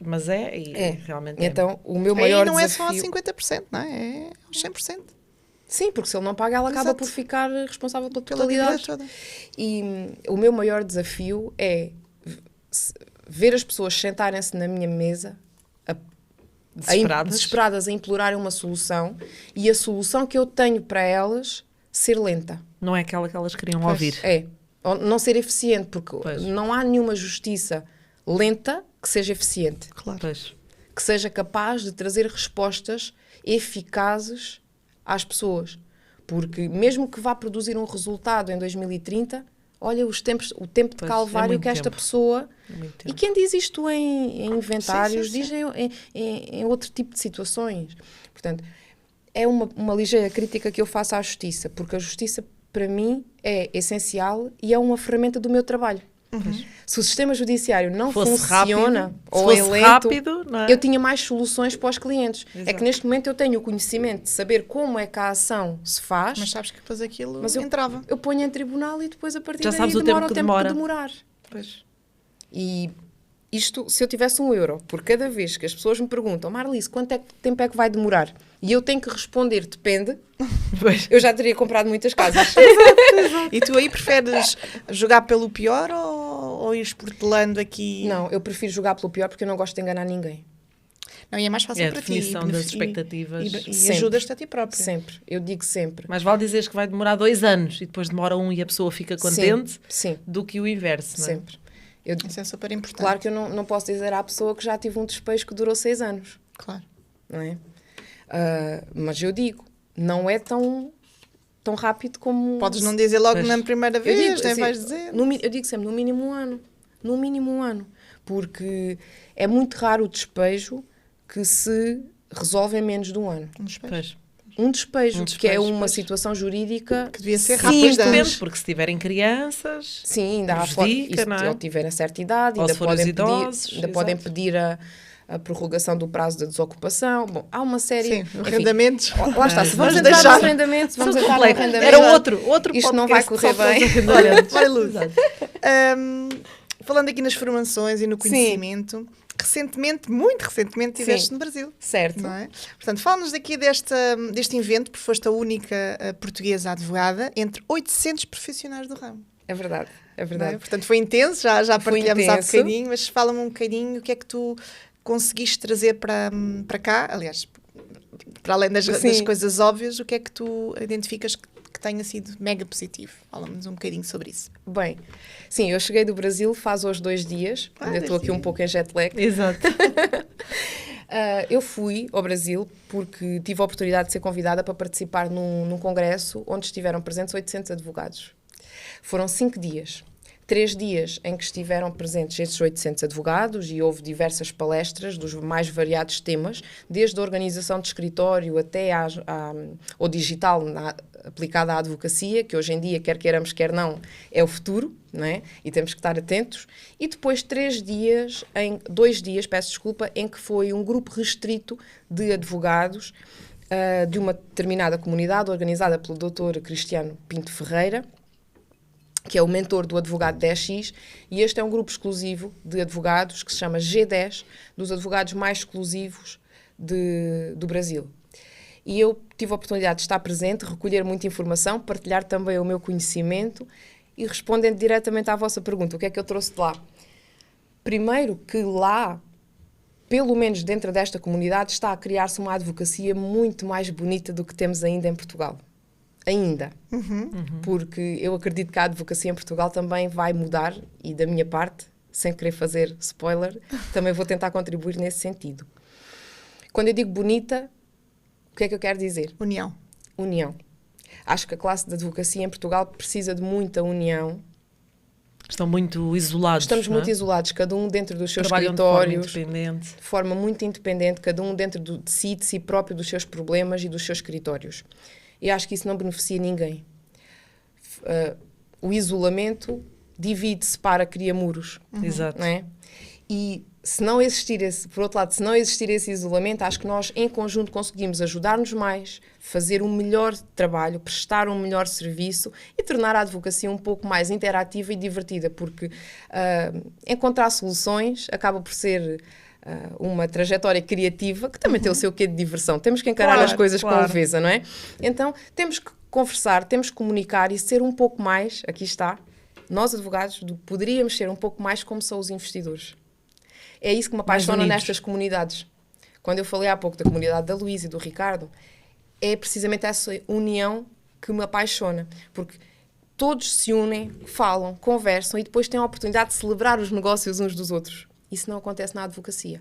realmente é. Então, o meu Aí maior não é desafio... só a 50%, não é? É aos 100%. Sim, porque se ele não paga, ela acaba Exato. por ficar responsável pela Pela dívida totalidade. toda. E o meu maior desafio é ver as pessoas sentarem-se na minha mesa desesperadas a implorar uma solução, e a solução que eu tenho para elas ser lenta. Não é aquela que elas queriam Pois. ouvir. É. Ou não ser eficiente, porque Pois. não há nenhuma justiça lenta que seja eficiente, Claro. Pois. que seja capaz de trazer respostas eficazes às pessoas. Porque mesmo que vá produzir um resultado em 2030, olha o tempo de Pois, calvário é muito que esta tempo. pessoa... É muito E tempo. quem diz isto em inventários, Sim, sim, diz em outro tipo de situações. Portanto, é uma ligeira crítica que eu faço à justiça, porque a justiça, para mim, é essencial e é uma ferramenta do meu trabalho. Se o sistema judiciário não Fosse funciona rápido, ou se é fosse lento, rápido, não é? eu tinha mais soluções para os clientes. É Exato. que neste momento eu tenho o conhecimento de saber como é que a ação se faz, Mas sabes que depois aquilo Mas eu- entrava. eu ponho em tribunal e depois a partir Já daí sabes o demora tempo o que tempo que demora. demorar. Pois. E isto, se eu tivesse €1 por cada vez que as pessoas me perguntam, Marlice, quanto tempo é que vai demorar? E eu tenho que responder, depende, Pois. eu já teria comprado muitas casas. E tu aí preferes jogar pelo pior ou ires portelando aqui? Não, eu prefiro jogar pelo pior porque eu não gosto de enganar ninguém. Não, e é mais fácil É a para ti. definição e das benefici- expectativas. E Sempre. ajudas-te a ti próprio. Sempre, eu digo sempre. Mais vale dizeres que vai demorar 2 anos e depois demora 1 e a pessoa fica contente Sim, do que o inverso, não é? sempre. Eu, Isso é super importante. claro que eu não posso dizer à pessoa que já tive um despejo que durou 6 anos, Claro. não é? Mas eu digo, não é tão tão rápido como... Podes não dizer logo Pois. na primeira Eu vez, digo, nem assim, vais dizer. eu digo sempre, no mínimo um ano. No mínimo um ano. Porque é muito raro o despejo que se resolve em menos de um ano. Um despejo. Pois. Um despejo, Um que é despejo, uma pois. situação jurídica Que devia ser Sim, rápida. depende, porque se tiverem crianças, sim, ainda há prejudica, não é? ou tiverem certa idade, Ou ainda se forem podem idosos, pedir, ainda podem exato. pedir a prorrogação do prazo da desocupação. Bom, há uma série... Sim, enfim, arrendamentos. lá está, se vamos Vamos entrar deixar. no arrendamento, se vamos São entrar no complexos. arrendamento... Era outro Isto não vai podcast correr só para os bem. arrendamentos. Olha, Luz. Exato. Falando aqui nas formações e no conhecimento, recentemente, muito recentemente, estiveste Sim. no Brasil. Certo. Não é? Portanto, fala-nos daqui deste evento, porque foste a única portuguesa advogada entre 800 profissionais do ramo. É verdade, é Não verdade. é? Portanto, foi intenso, já Foi partilhamos há intenso. bocadinho, mas fala-me um bocadinho o que é que tu conseguiste trazer para cá, aliás, para além das Sim. coisas óbvias, o que é que tu identificas que tenha sido mega positivo? Fala-nos um bocadinho sobre isso. Bem, sim, eu cheguei do Brasil faz hoje 2 dias, ainda estou aqui um pouco em jet lag. Exato. Eu fui ao Brasil porque tive a oportunidade de ser convidada para participar num congresso onde estiveram presentes 800 advogados. Foram 5 dias. 3 dias em que estiveram presentes esses 800 advogados e houve diversas palestras dos mais variados temas, desde a organização de escritório até ao digital aplicado à advocacia, que hoje em dia, quer queiramos, quer não, é o futuro, não é? E temos que estar atentos. E depois 2 dias, peço desculpa, em que foi um grupo restrito de advogados de uma determinada comunidade, organizada pelo Dr. Cristiano Pinto Ferreira, que é o mentor do advogado 10X, e este é um grupo exclusivo de advogados que se chama G10, dos advogados mais exclusivos do Brasil. E eu tive a oportunidade de estar presente, recolher muita informação, partilhar também o meu conhecimento e respondendo diretamente à vossa pergunta, o que é que eu trouxe de lá? Primeiro que lá, pelo menos dentro desta comunidade, está a criar-se uma advocacia muito mais bonita do que temos ainda em Portugal. Ainda. Porque eu acredito que a advocacia em Portugal também vai mudar e da minha parte, sem querer fazer spoiler, também vou tentar contribuir nesse sentido. Quando eu digo bonita, o que é que eu quero dizer? União. União. Acho que a classe de advocacia em Portugal precisa de muita união. Estão muito isolados. Estamos não é? muito isolados, cada um dentro dos seus Trabalham de forma escritórios, independente. de forma muito independente, cada um dentro de si próprio, dos seus problemas e dos seus escritórios. E acho que isso não beneficia ninguém. O isolamento divide, separa, cria muros. Exato. Não é? E se não existir por outro lado, se não existir esse isolamento, acho que nós em conjunto conseguimos ajudar-nos mais, fazer um melhor trabalho, prestar um melhor serviço e tornar a advocacia um pouco mais interativa e divertida, porque encontrar soluções acaba por ser uma trajetória criativa que também tem o seu quê de diversão. Temos que encarar as coisas com leveza, não é? Então, temos que conversar, temos que comunicar e ser um pouco mais, aqui está, nós advogados poderíamos ser um pouco mais como são os investidores. É isso que me apaixona nestas comunidades. Quando eu falei há pouco da comunidade da Luísa e do Ricardo, é precisamente essa união que me apaixona, porque todos se unem, falam, conversam e depois têm a oportunidade de celebrar os negócios uns dos outros. Isso não acontece na advocacia.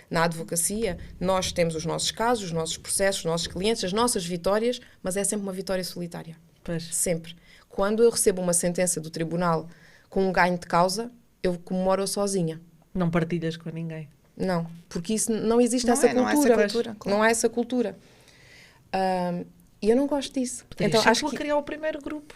Na advocacia, nós temos os nossos casos, os nossos processos, os nossos clientes, as nossas vitórias, mas é sempre uma vitória solitária. Pois. Sempre. Quando eu recebo uma sentença do tribunal com um ganho de causa, eu comemoro sozinha. Não partilhas com ninguém. Não, porque isso não existe Não essa é, não há essa cultura. cultura, claro. Não há essa cultura. E eu não gosto disso. Então, acho que que criar o primeiro grupo.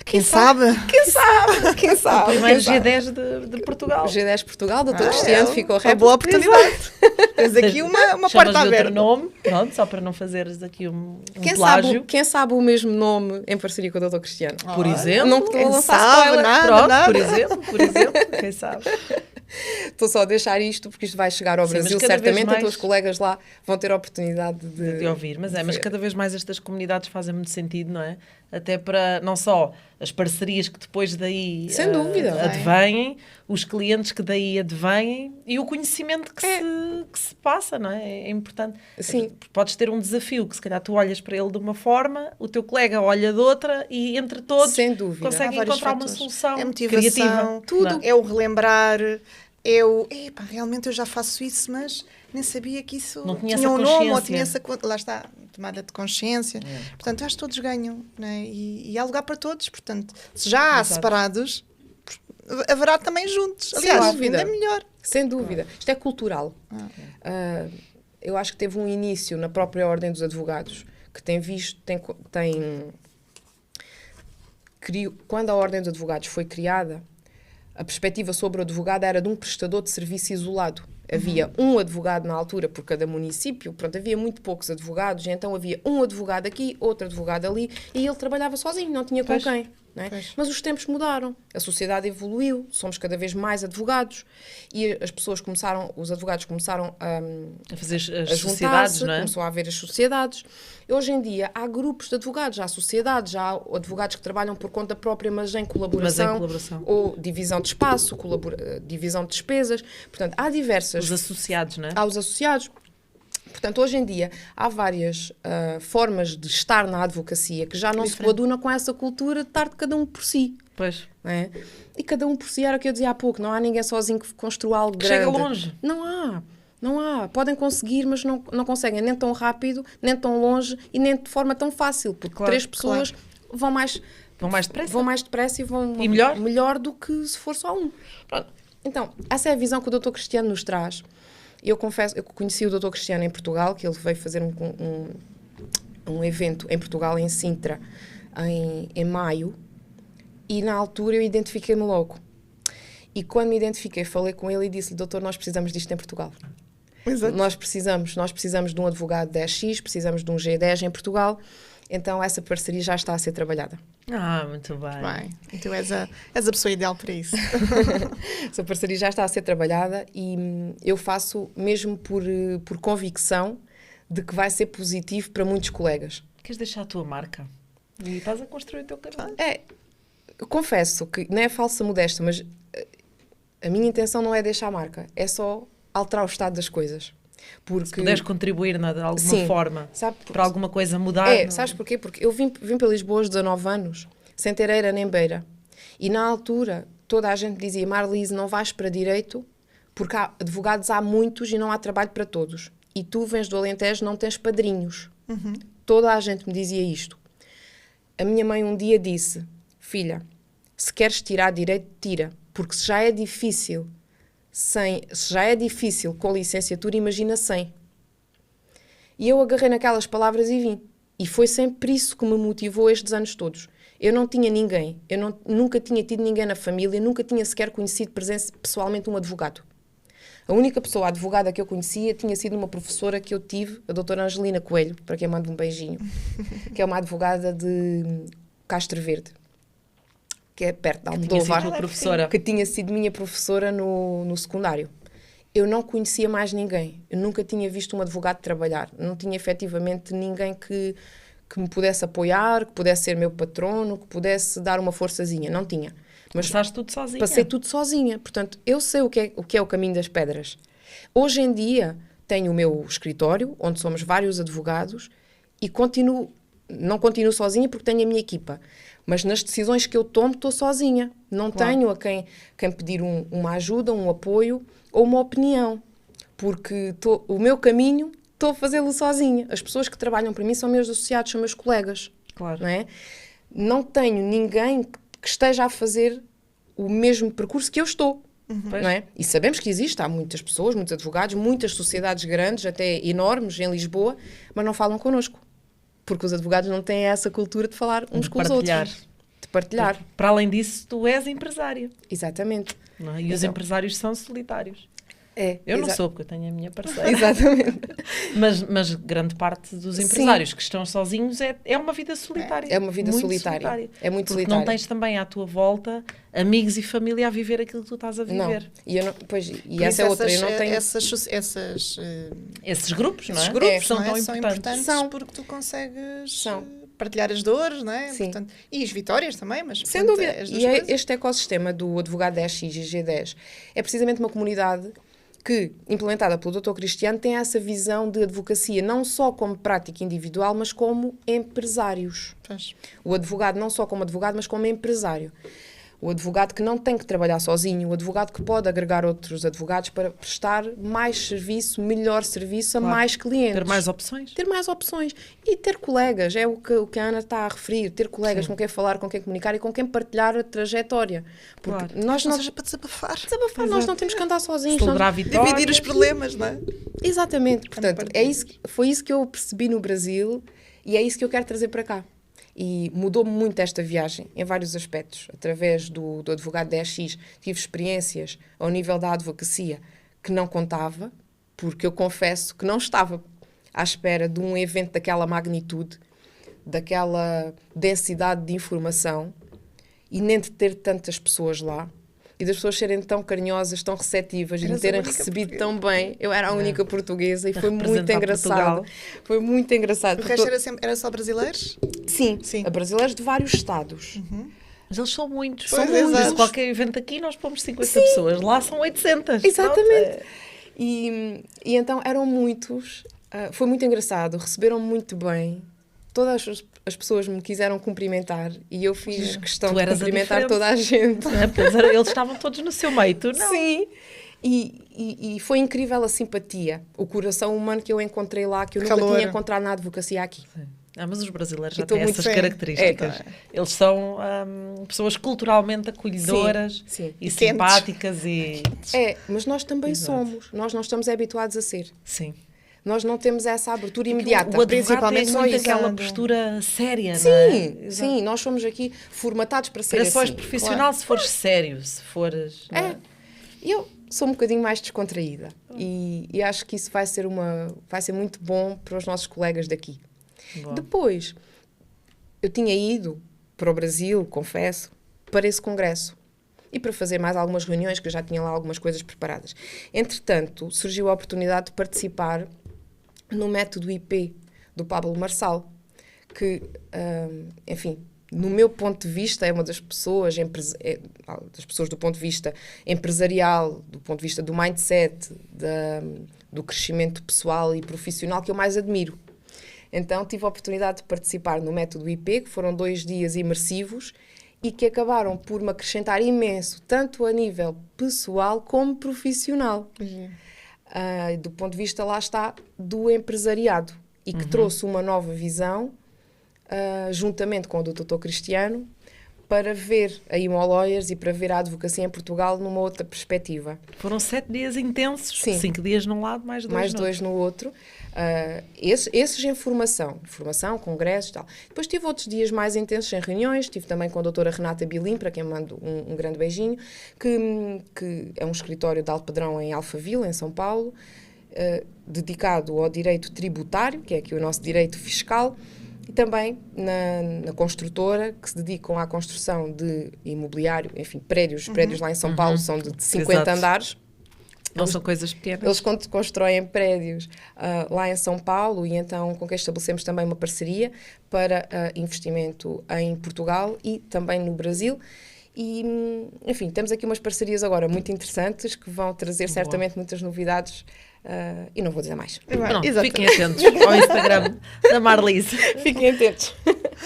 Quem sabe? Quem sabe? Quem sabe? O primeiro Quem sabe? G10 de Portugal. O G10 Portugal, Dr. Cristiano, ficou uma repto. boa oportunidade. Tens aqui uma Chamas porta de outro aberta. nome, pronto, só para não fazeres aqui um Sabe, plágio. quem sabe o mesmo nome em parceria com o Dr. Cristiano? Por exemplo, Não estou a quem lançar sabe, spoiler. nada, pronto, nada. por exemplo, quem sabe. Estou só a deixar isto porque isto vai chegar ao Sim, mas Brasil, cada vez certamente, mais- então os colegas lá vão ter a oportunidade De ouvir, mas ver. cada vez mais estas comunidades fazem muito sentido, não é? Até para, não só as parcerias que depois daí Sem dúvida. advêm, os clientes que daí advêm e o conhecimento que se passa, não é? É importante. Sim. Podes ter um desafio que se calhar tu olhas para ele de uma forma, o teu colega olha de outra e entre todos Sem dúvida. conseguem Há vários encontrar uma fatores. solução É motivação, criativa. tudo. não é? É o relembrar, é o... Epá, realmente eu já faço isso, mas nem sabia que isso Não tinha tinha essa um nome ou consciência. tinha essa... Lá está, tomada de consciência. Portanto, acho que todos ganham, né? E há lugar para todos. Portanto, se já há Exato. separados, haverá também juntos. Sem Aliás, dúvida. ainda é melhor. Sem dúvida. Isto é cultural. Eu acho que teve um início na própria Ordem dos Advogados, que quando a Ordem dos Advogados foi criada, a perspectiva sobre o advogado era de um prestador de serviço isolado. Havia um advogado na altura por cada município, pronto, havia muito poucos advogados, então havia um advogado aqui, outro advogado ali, e ele trabalhava sozinho, não tinha com quem. Não é? Mas os tempos mudaram, a sociedade evoluiu, somos cada vez mais advogados e os advogados começaram A fazer a as sociedades, não é? começou a haver as sociedades. Hoje em dia há grupos de advogados, há sociedades, há advogados que trabalham por conta própria, mas em colaboração, ou divisão de espaço, divisão de despesas. Portanto, há diversas... Os associados, não é? Há os associados. Portanto, hoje em dia, há várias formas de estar na advocacia que já não se coaduna com essa cultura de estar de cada um por si. Pois. Não é? E cada um por si era o que eu dizia há pouco. Não há ninguém sozinho que construa algo grande. Chega longe. Não há. Podem conseguir, mas não conseguem nem tão rápido, nem tão longe e nem de forma tão fácil. Porque três pessoas vão mais depressa e vão melhor do que se for só um. Pronto. Então, essa é a visão que o Dr. Cristiano nos traz. Eu confesso, eu conheci o Dr. Cristiano em Portugal, que ele veio fazer um evento em Portugal, em Sintra, em maio, e na altura eu identifiquei-me logo. E quando me identifiquei, falei com ele e disse-lhe: doutor, nós precisamos disto em Portugal. Exato. Nós precisamos de um advogado 10X, precisamos de um G10 em Portugal. Então essa parceria já está a ser trabalhada. Muito bem. Bem, então és a pessoa ideal para isso. Essa parceria já está a ser trabalhada e eu faço mesmo por convicção de que vai ser positivo para muitos colegas. Queres deixar a tua marca? E estás a construir o teu caminho. Eu confesso que não é falsa modéstia, mas a minha intenção não é deixar a marca, é só alterar o estado das coisas. Porque... Se puderes contribuir de alguma forma para alguma coisa mudar. Sabes porquê? Porque eu vim para Lisboa aos 19 anos, sem ter eira nem beira. E na altura, toda a gente dizia: Marlise, não vais para direito, porque advogados há muitos e não há trabalho para todos. E tu vens do Alentejo, não tens padrinhos. Toda a gente me dizia isto. A minha mãe um dia disse: filha, se queres tirar direito, tira. Porque se já é difícil com licenciatura, imagina sem. E eu agarrei naquelas palavras e vim. E foi sempre isso que me motivou estes anos todos. Eu não tinha ninguém, nunca tinha tido ninguém na família, nunca tinha sequer conhecido pessoalmente um advogado. A única pessoa advogada que eu conhecia tinha sido uma professora que eu tive, a doutora Angelina Coelho, para quem manda um beijinho, que é uma advogada de Castro Verde, que é perto de Almodóvar, que tinha sido minha professora no secundário. Eu não conhecia mais ninguém. Eu nunca tinha visto um advogado trabalhar. Não tinha efetivamente ninguém que me pudesse apoiar, que pudesse ser meu patrono, que pudesse dar uma forçazinha. Não tinha. Mas passaste tudo sozinha. Passei tudo sozinha. Portanto, eu sei o que é o caminho das pedras. Hoje em dia, tenho o meu escritório, onde somos vários advogados, e não continuo sozinha porque tenho a minha equipa. Mas nas decisões que eu tomo, estou sozinha. Não tenho a quem pedir uma ajuda, um apoio ou uma opinião. Porque o meu caminho, estou a fazê-lo sozinha. As pessoas que trabalham para mim são meus associados, são meus colegas. Claro. Não é? Não tenho ninguém que esteja a fazer o mesmo percurso que eu estou. Não é? E sabemos que existe, há muitas pessoas, muitos advogados, muitas sociedades grandes, até enormes, em Lisboa, mas não falam connosco. Porque os advogados não têm essa cultura de falar uns com os outros. De partilhar. Porque, para além disso, tu és empresária. Exatamente. Não é? E os empresários são solitários. Eu não sou, porque eu tenho a minha parceira. Exatamente. Mas grande parte dos empresários que estão sozinhos é uma vida solitária. É uma vida solitária. É muito porque solitária. não tens também à tua volta amigos e família a viver aquilo que tu estás a viver. Não. E essa é outra. Eu não tenho... Esses grupos, não é? Esses grupos são não é? tão São importantes. porque tu consegues partilhar as dores, não é? Sim. Portanto, e as vitórias também, mas sem dúvida. E este ecossistema do advogado 10X e G10 é precisamente uma comunidade que, implementada pelo Dr. Cristiano, tem essa visão de advocacia não só como prática individual, mas como empresários. Pois. O advogado não só como advogado, mas como empresário. O advogado que não tem que trabalhar sozinho, o advogado que pode agregar outros advogados para prestar mais serviço, melhor serviço a mais clientes. Ter mais opções. Ter mais opções. E ter colegas, é o que a Ana está a referir. Ter colegas com quem falar, com quem comunicar e com quem partilhar a trajetória. Porque nós não... seja para desabafar. Desabafar, nós não temos que andar sozinhos. Celebrar vitórias. Dividir os problemas, não é? Exatamente. Portanto, foi isso que eu percebi no Brasil e é isso que eu quero trazer para cá. E mudou-me muito esta viagem, em vários aspectos. Através do advogado 10X, tive experiências ao nível da advocacia que não contava, porque eu confesso que não estava à espera de um evento daquela magnitude, daquela densidade de informação, e nem de ter tantas pessoas lá, e das pessoas serem tão carinhosas, tão receptivas, e me terem recebido tão bem. Eu era a única portuguesa e foi muito engraçado. Foi muito engraçado. O resto era só brasileiros? Sim, a brasileiros de vários estados. Mas eles são muitos. São muitos. Qualquer evento aqui nós pomos 50 pessoas. Lá são 800. Exatamente. E então eram muitos. Foi muito engraçado. Receberam-me muito bem. Todas as pessoas me quiseram cumprimentar e eu fiz questão de cumprimentar toda a gente. Eles estavam todos no seu meio, tu não. Sim. E foi incrível a simpatia, o coração humano que eu encontrei lá, que eu nunca tinha encontrado na advocacia aqui. Sim. Mas os brasileiros já têm essas características. Eles são pessoas culturalmente acolhedoras e simpáticas. Mas nós também somos. Nós não estamos habituados a ser. Sim. Nós não temos essa abertura imediata. O principalmente só aquela postura séria, sim, não é? Sim, nós somos aqui formatados para ser assim. Para seres profissional, se fores sério, se fores... Eu sou um bocadinho mais descontraída e acho que isso vai ser muito bom para os nossos colegas daqui. Bom. Depois, eu tinha ido para o Brasil, confesso, para esse congresso e para fazer mais algumas reuniões, que eu já tinha lá algumas coisas preparadas. Entretanto, surgiu a oportunidade de participar no método IP do Pablo Marçal, que, enfim, no meu ponto de vista, é uma das pessoas, do ponto de vista empresarial, do ponto de vista do mindset, do crescimento pessoal e profissional que eu mais admiro. Então, tive a oportunidade de participar no método IP, que foram 2 dias imersivos e que acabaram por me acrescentar imenso, tanto a nível pessoal como profissional. Do ponto de vista, lá está, do empresariado. E que trouxe uma nova visão, juntamente com o do Dr. Cristiano, para ver a Imo Lawyers e para ver a advocacia em Portugal numa outra perspectiva. Foram 7 dias intensos, 5 dias num lado, mais 2 no outro. Esses em formação, congressos e tal. Depois tive outros dias mais intensos em reuniões, estive também com a doutora Renata Bilim, para quem mando um grande beijinho, que é um escritório de alto padrão em Alphaville, em São Paulo, dedicado ao direito tributário, que é aqui o nosso direito fiscal, e também na construtora, que se dedicam à construção de imobiliário, enfim, prédios lá em São Paulo são de 50 andares. Não são coisas pequenas. Eles constroem prédios lá em São Paulo e então com quem estabelecemos também uma parceria para investimento em Portugal e também no Brasil. E, enfim, temos aqui umas parcerias agora muito interessantes que vão trazer certamente muitas novidades e não vou dizer mais. Pronto, fiquem atentos ao Instagram da Marlise. Fiquem atentos.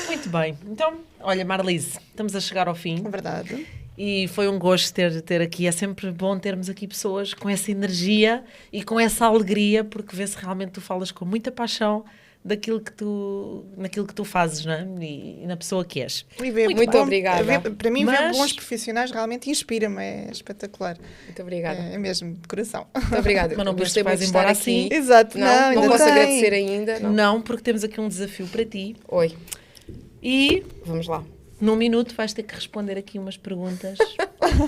Muito bem. Então, olha, Marlise, estamos a chegar ao fim. É verdade. E foi um gosto ter aqui. É sempre bom termos aqui pessoas com essa energia e com essa alegria, porque vê-se realmente tu falas com muita paixão naquilo que tu fazes, não é? E na pessoa que és. Muito obrigada. Para mim, ver bons profissionais realmente inspira-me, é espetacular. Muito obrigada. É mesmo, de coração. Muito obrigada. Mas não gostei muito de estar aqui. Exato. Não posso agradecer ainda. Não, porque temos aqui um desafio para ti. Oi. E vamos lá. Num minuto vais ter que responder aqui umas perguntas.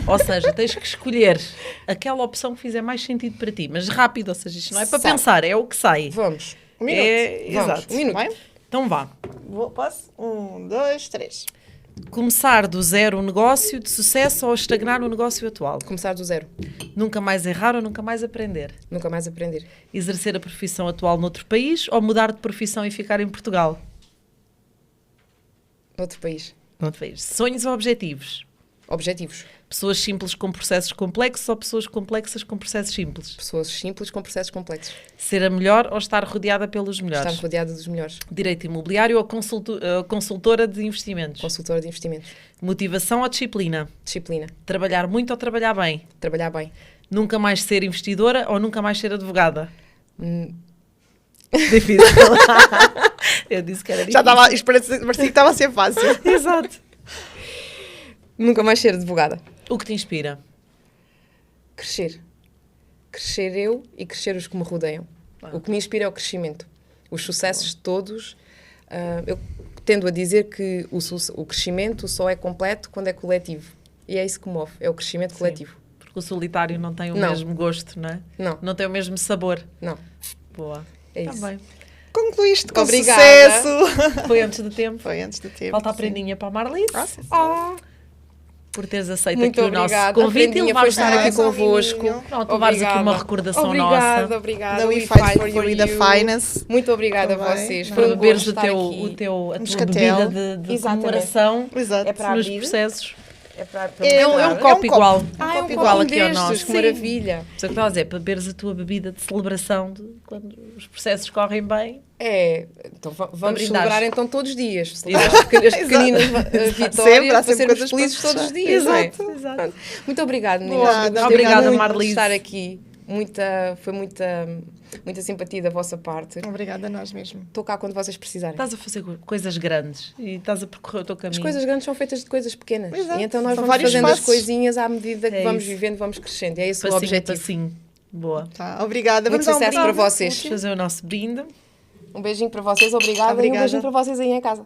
Ou seja, tens que escolher aquela opção que fizer mais sentido para ti. Mas rápido, ou seja, isto não é para pensar, é o que sai. Vamos. Um minuto. Exato. Um minuto. Vai? Então vá. Posso? 1, 2, 3. Começar do zero um negócio de sucesso ou estagnar no negócio atual? Começar do zero. Nunca mais errar ou nunca mais aprender? Nunca mais aprender. Exercer a profissão atual noutro país ou mudar de profissão e ficar em Portugal? Noutro país. Noutro país. Sonhos ou objetivos? Objetivos. Pessoas simples com processos complexos ou pessoas complexas com processos simples? Pessoas simples com processos complexos. Ser a melhor ou estar rodeada pelos melhores? Estar rodeada dos melhores. Direito imobiliário ou consultora de investimentos? Consultora de investimentos. Motivação ou disciplina? Disciplina. Trabalhar muito ou trabalhar bem? Trabalhar bem. Nunca mais ser investidora ou nunca mais ser advogada? Difícil. Eu disse que era difícil. Já estava, isto parecia que estava a ser fácil. Exato. Nunca mais ser advogada. O que te inspira? Crescer. Crescer eu e crescer os que me rodeiam. O que me inspira é o crescimento. Os sucessos de todos. Eu tendo a dizer que o crescimento só é completo quando é coletivo. E é isso que move, é o crescimento coletivo. Porque o solitário não tem o Não. mesmo gosto, não é? Não. Não tem o mesmo sabor. Não, Boa. é Tá isso. bem. Concluíste com Obrigada. sucesso. Foi antes do tempo. Foi antes do tempo. Falta a sim. prendinha para a Marlice. Nossa, Por teres aceito Muito aqui o nosso obrigada. A convite e prendinha por levares estar aqui mais um convosco. vinho. Pronto, levares aqui uma recordação obrigada, nossa. Obrigada, Da We We Fight For You For e da You. Finance. Muito obrigada a Também. vocês. Para Foi um beberes gosto estar aqui. a tua Moscatel. bebida de Exatamente. comemoração Exato. É para nos abrir? processos. É para É um É um copo. copo igual. Ah, é um igual copo aqui ao destes, nosso. que Sim. maravilha. Isso é o que estava a dizer, para beberes a tua bebida de celebração de quando os processos correm bem. É, então vamos brindares. celebrar então todos os dias. Celebrar as pequenas vitórias Sempre, há para sempre sermos coisas felizes para todos os festejar. dias. não é? Exato. Pronto. Muito obrigada, meninas. Nada, Gostei obrigada, muito Marlice. de estar aqui. Foi muita simpatia da vossa parte. Obrigada a nós mesmo. Estou cá quando vocês precisarem. Estás a fazer coisas grandes e estás a percorrer o teu caminho. As coisas grandes são feitas de coisas pequenas. Exato. E então nós São vamos vários fazendo as passos. coisinhas à medida que É vamos isso. vivendo, vamos crescendo. E é esse o Passinho a objetivo. passinho. Boa. Tá, obrigada. Muito Vamos a um sucesso para brinde. vocês. Vamos fazer o nosso brinde. Um beijinho para vocês, obrigada. E um Obrigada. beijinho para vocês aí em casa.